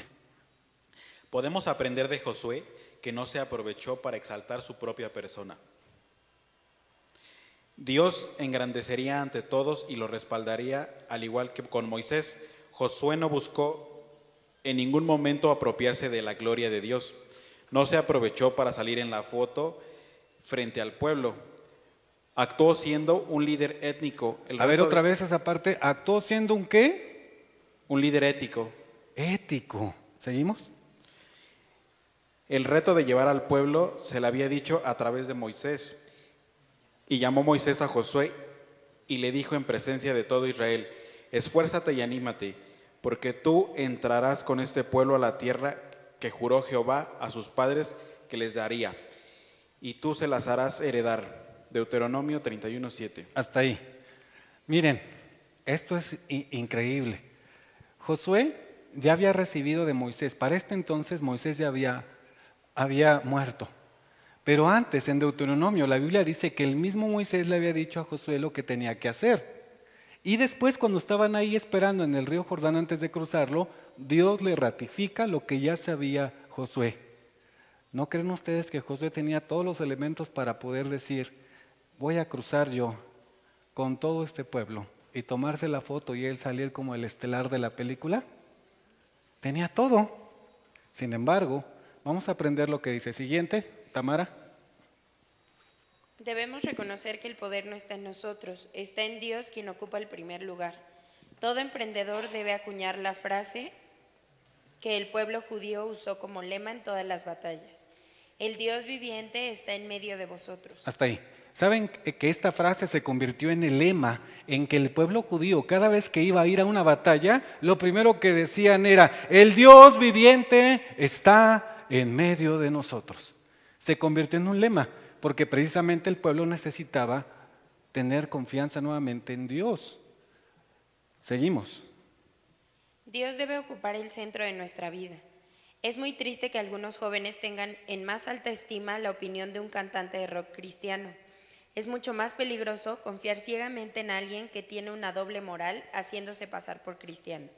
Podemos aprender de Josué que no se aprovechó para exaltar su propia persona. Dios engrandecería ante todos y lo respaldaría, al igual que con Moisés. Josué no buscó en ningún momento apropiarse de la gloria de Dios. No se aprovechó para salir en la foto frente al pueblo. Actuó siendo un líder étnico. A ver, otra vez esa parte. ¿Actuó siendo un qué? Un líder ético. Ético. ¿Seguimos? El reto de llevar al pueblo se le había dicho a través de Moisés. Y llamó Moisés a Josué y le dijo en presencia de todo Israel: esfuérzate y anímate, porque tú entrarás con este pueblo a la tierra que juró Jehová a sus padres que les daría, y tú se las harás heredar. Deuteronomio 31:7. Hasta ahí. Miren, esto es increíble. Josué ya había recibido de Moisés. Para este entonces Moisés ya había muerto. Pero antes, en Deuteronomio, la Biblia dice que el mismo Moisés le había dicho a Josué lo que tenía que hacer. Y después, cuando estaban ahí esperando en el río Jordán antes de cruzarlo, Dios le ratifica lo que ya sabía Josué. ¿No creen ustedes que Josué tenía todos los elementos para poder decir: voy a cruzar yo con todo este pueblo, y tomarse la foto y él salir como el estelar de la película? Tenía todo. Sin embargo, vamos a aprender lo que dice. Siguiente, Tamara. Debemos reconocer que el poder no está en nosotros, está en Dios, quien ocupa el primer lugar. Todo emprendedor debe acuñar la frase que el pueblo judío usó como lema en todas las batallas: el Dios viviente está en medio de vosotros. Hasta ahí. ¿Saben que esta frase se convirtió en el lema en que el pueblo judío, cada vez que iba a ir a una batalla, lo primero que decían era: el Dios viviente está en medio de nosotros? Se convirtió en un lema, porque precisamente el pueblo necesitaba tener confianza nuevamente en Dios. Seguimos. Dios debe ocupar el centro de nuestra vida. Es muy triste que algunos jóvenes tengan en más alta estima la opinión de un cantante de rock cristiano. Es mucho más peligroso confiar ciegamente en alguien que tiene una doble moral haciéndose pasar por cristiano.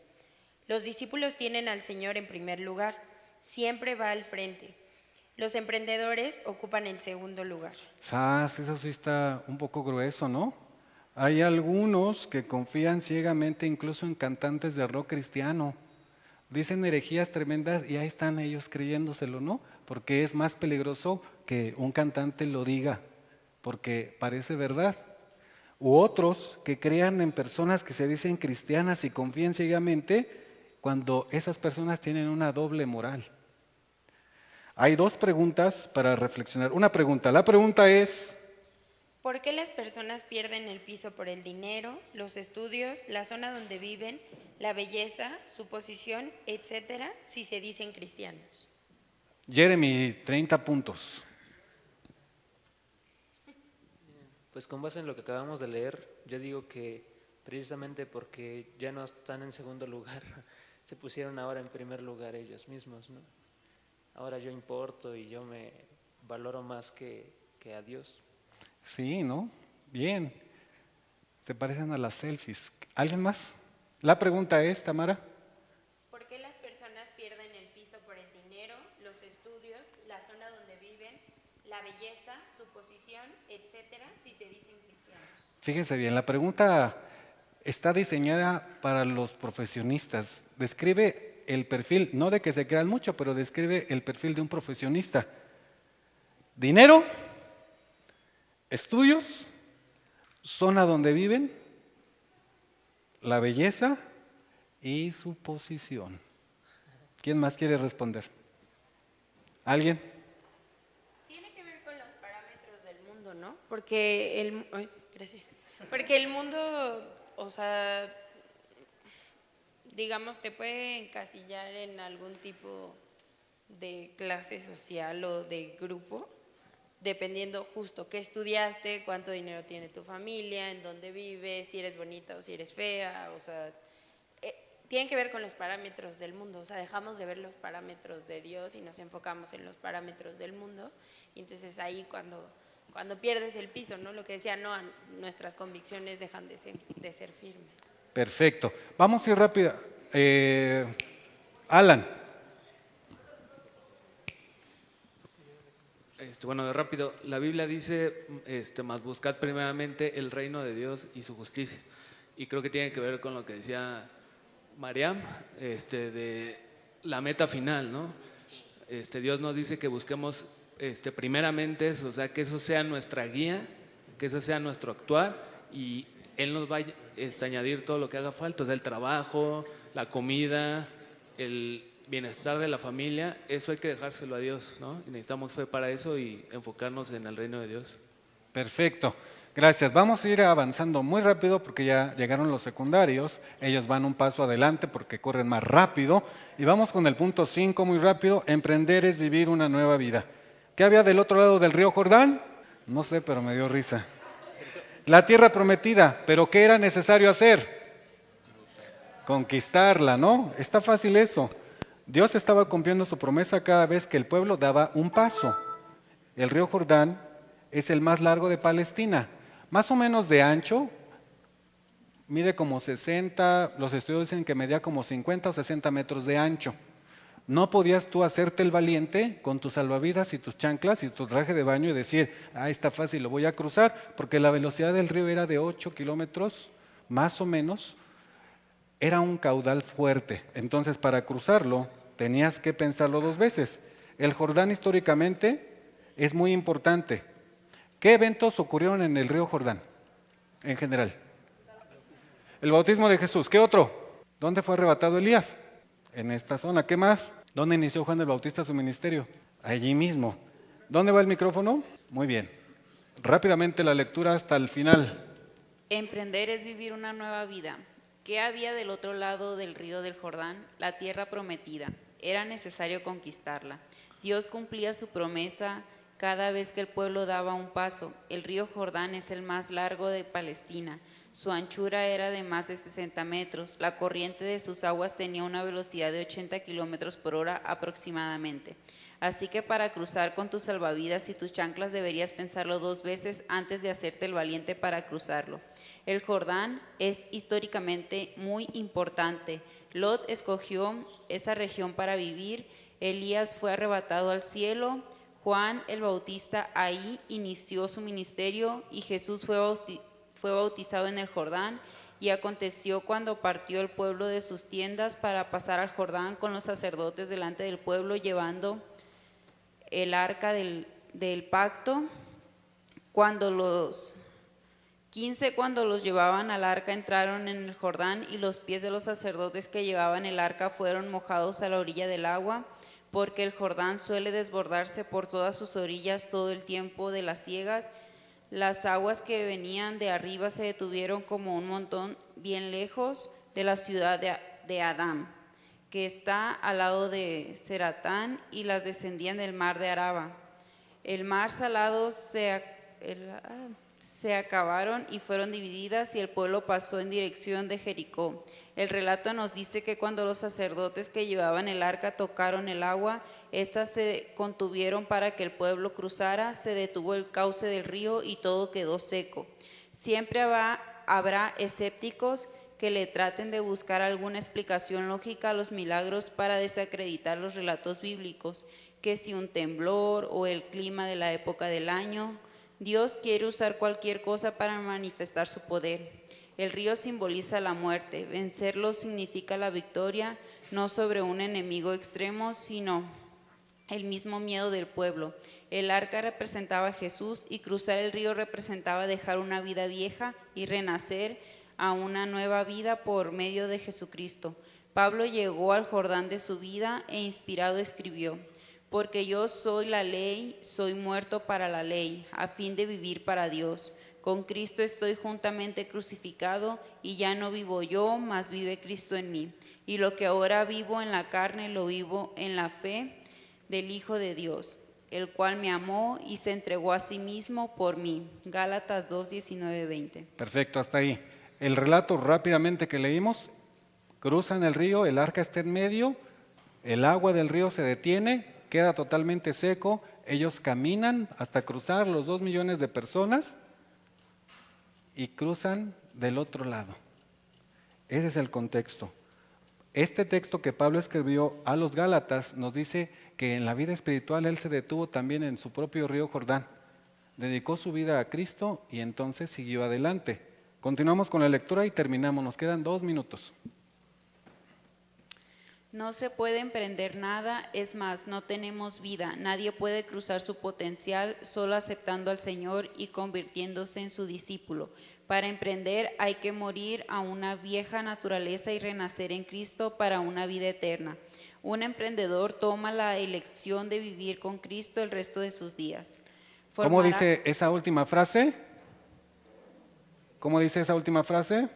Los discípulos tienen al Señor en primer lugar, siempre va al frente. Los emprendedores ocupan el segundo lugar. Eso sí está un poco grueso, ¿no? Hay algunos que confían ciegamente incluso en cantantes de rock cristiano. Dicen herejías tremendas y ahí están ellos creyéndoselo, ¿no? Porque es más peligroso que un cantante lo diga, porque parece verdad. U otros que crean en personas que se dicen cristianas y confían ciegamente cuando esas personas tienen una doble moral. Hay dos preguntas para reflexionar. Una pregunta. La pregunta es: ¿por qué las personas pierden el piso por el dinero, los estudios, la zona donde viven, la belleza, su posición, etcétera, si se dicen cristianos? Jeremy, 30 puntos. Pues con base en lo que acabamos de leer, yo digo que precisamente porque ya no están en segundo lugar, se pusieron ahora en primer lugar ellos mismos, ¿no? Ahora yo importo y yo me valoro más que a Dios. Sí, ¿no? Bien. Se parecen a las selfies. ¿Alguien más? La pregunta es, Tamara. ¿Por qué las personas pierden el piso por el dinero, los estudios, la zona donde viven, la belleza, su posición, etcétera, si se dicen cristianos? Fíjense bien, la pregunta está diseñada para los profesionistas. Describe el perfil, no de que se crean mucho, pero describe el perfil de un profesionista. Dinero, estudios, zona donde viven, la belleza y su posición. ¿Quién más quiere responder? ¿Alguien? Tiene que ver con los parámetros del mundo, ¿no? Porque el mundo, o sea, digamos, te puede encasillar en algún tipo de clase social o de grupo, dependiendo justo qué estudiaste, cuánto dinero tiene tu familia, en dónde vives, si eres bonita o si eres fea, o sea, tienen que ver con los parámetros del mundo, o sea, dejamos de ver los parámetros de Dios y nos enfocamos en los parámetros del mundo, y entonces ahí cuando pierdes el piso, ¿no? Lo que decía Noah, nuestras convicciones dejan de ser firmes. Perfecto. Vamos a ir rápido. Alan. Bueno, rápido, la Biblia dice, más buscad primeramente el reino de Dios y su justicia. Y creo que tiene que ver con lo que decía Mariam, de la meta final, ¿no? Dios nos dice que busquemos primeramente eso, o sea, que eso sea nuestra guía, que eso sea nuestro actuar, y Él nos va a añadir todo lo que haga falta, o sea, el trabajo, la comida, el bienestar de la familia, eso hay que dejárselo a Dios, ¿no? Y necesitamos fe para eso y enfocarnos en el reino de Dios. Perfecto, gracias. Vamos a ir avanzando muy rápido porque ya llegaron los secundarios, ellos van un paso adelante porque corren más rápido. Y vamos con el punto 5 muy rápido, emprender es vivir una nueva vida. ¿Qué había del otro lado del río Jordán? No sé, pero me dio risa. La tierra prometida, pero ¿qué era necesario hacer? Conquistarla, ¿no? Está fácil eso. Dios estaba cumpliendo su promesa cada vez que el pueblo daba un paso. El río Jordán es el más largo de Palestina, más o menos de ancho, mide como 60, los estudios dicen que medía como 50 o 60 metros de ancho. No podías tú hacerte el valiente con tus salvavidas y tus chanclas y tu traje de baño y decir, está fácil, lo voy a cruzar, porque la velocidad del río era de 8 kilómetros, más o menos. Era un caudal fuerte, entonces para cruzarlo tenías que pensarlo dos veces. El Jordán históricamente es muy importante. ¿Qué eventos ocurrieron en el río Jordán en general? El bautismo de Jesús. ¿Qué otro? ¿Dónde fue arrebatado Elías? En esta zona. ¿Qué más? ¿Dónde inició Juan el Bautista su ministerio? Allí mismo. ¿Dónde va el micrófono? Muy bien. Rápidamente la lectura hasta el final. Emprender es vivir una nueva vida. ¿Qué había del otro lado del río del Jordán? La tierra prometida. Era necesario conquistarla. Dios cumplía su promesa cada vez que el pueblo daba un paso. El río Jordán es el más largo de Palestina. Su anchura era de más de 60 metros. La corriente de sus aguas tenía una velocidad de 80 kilómetros por hora aproximadamente. Así que para cruzar con tus salvavidas y tus chanclas deberías pensarlo dos veces antes de hacerte el valiente para cruzarlo. El Jordán es históricamente muy importante. Lot escogió esa región para vivir. Elías fue arrebatado al cielo. Juan el Bautista ahí inició su ministerio y Jesús fue bautizado en el Jordán. Y aconteció cuando partió el pueblo de sus tiendas para pasar al Jordán con los sacerdotes delante del pueblo llevando el arca del pacto, cuando los 15 cuando los llevaban al arca entraron en el Jordán y los pies de los sacerdotes que llevaban el arca fueron mojados a la orilla del agua, porque el Jordán suele desbordarse por todas sus orillas todo el tiempo de las siegas. Las aguas que venían de arriba se detuvieron como un montón bien lejos de la ciudad de Adán, que está al lado de Zeratán, y las descendían del mar de Araba. El mar salado se se acabaron y fueron divididas y el pueblo pasó en dirección de Jericó. El relato nos dice que cuando los sacerdotes que llevaban el arca tocaron el agua, éstas se contuvieron para que el pueblo cruzara, se detuvo el cauce del río y todo quedó seco. Siempre habrá escépticos que le traten de buscar alguna explicación lógica a los milagros para desacreditar los relatos bíblicos, que si un temblor o el clima de la época del año. Dios quiere usar cualquier cosa para manifestar su poder. El río simboliza la muerte, vencerlo significa la victoria, no sobre un enemigo extremo, sino el mismo miedo del pueblo. El arca representaba a Jesús y cruzar el río representaba dejar una vida vieja y renacer a una nueva vida por medio de Jesucristo. Pablo llegó al Jordán de su vida e inspirado escribió: porque yo soy la ley, soy muerto para la ley, a fin de vivir para Dios. Con Cristo estoy juntamente crucificado, y ya no vivo yo, mas vive Cristo en mí. Y lo que ahora vivo en la carne, lo vivo en la fe del Hijo de Dios, el cual me amó y se entregó a sí mismo por mí. Gálatas 2, 19, 20. Perfecto, hasta ahí. El relato rápidamente que leímos: cruzan el río, el arca está en medio, el agua del río se detiene, queda totalmente seco, ellos caminan hasta cruzar los 2 millones de personas y cruzan del otro lado. Ese es el contexto. Este texto que Pablo escribió a los Gálatas nos dice que en la vida espiritual él se detuvo también en su propio río Jordán, dedicó su vida a Cristo y entonces siguió adelante. Continuamos con la lectura y terminamos, nos quedan 2 minutos. No se puede emprender nada, es más, no tenemos vida. Nadie puede cruzar su potencial solo aceptando al Señor y convirtiéndose en su discípulo. Para emprender hay que morir a una vieja naturaleza y renacer en Cristo para una vida eterna. Un emprendedor toma la elección de vivir con Cristo el resto de sus días. ¿Cómo dice esa última frase? ¿Cómo dice esa última frase?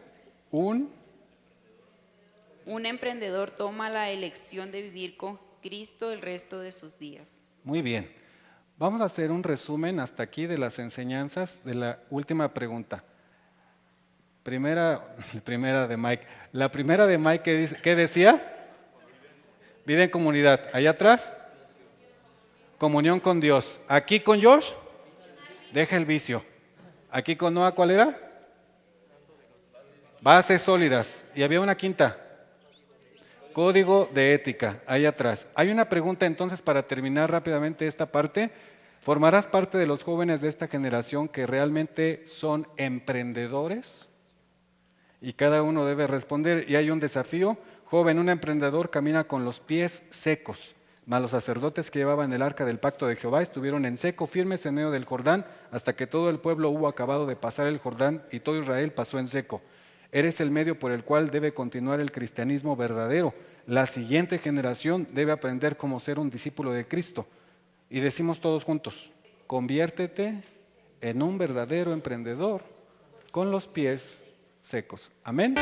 Un emprendedor toma la elección de vivir con Cristo el resto de sus días. Muy bien. Vamos a hacer un resumen hasta aquí de las enseñanzas de la última pregunta. Primera de Mike. La primera de Mike, ¿qué decía? Vida en comunidad. Allá atrás, comunión con Dios. Aquí con Josh, deja el vicio. Aquí con Noah, ¿cuál era? Bases sólidas. Y había una quinta. Código de ética, ahí atrás. Hay una pregunta entonces para terminar rápidamente esta parte. ¿Formarás parte de los jóvenes de esta generación que realmente son emprendedores? Y cada uno debe responder. Y hay un desafío. Joven, un emprendedor camina con los pies secos. Mas los sacerdotes que llevaban el arca del pacto de Jehová estuvieron en seco, firmes en medio del Jordán, hasta que todo el pueblo hubo acabado de pasar el Jordán y todo Israel pasó en seco. Eres el medio por el cual debe continuar el cristianismo verdadero. La siguiente generación debe aprender cómo ser un discípulo de Cristo. Y decimos todos juntos: conviértete en un verdadero emprendedor con los pies secos. Amén.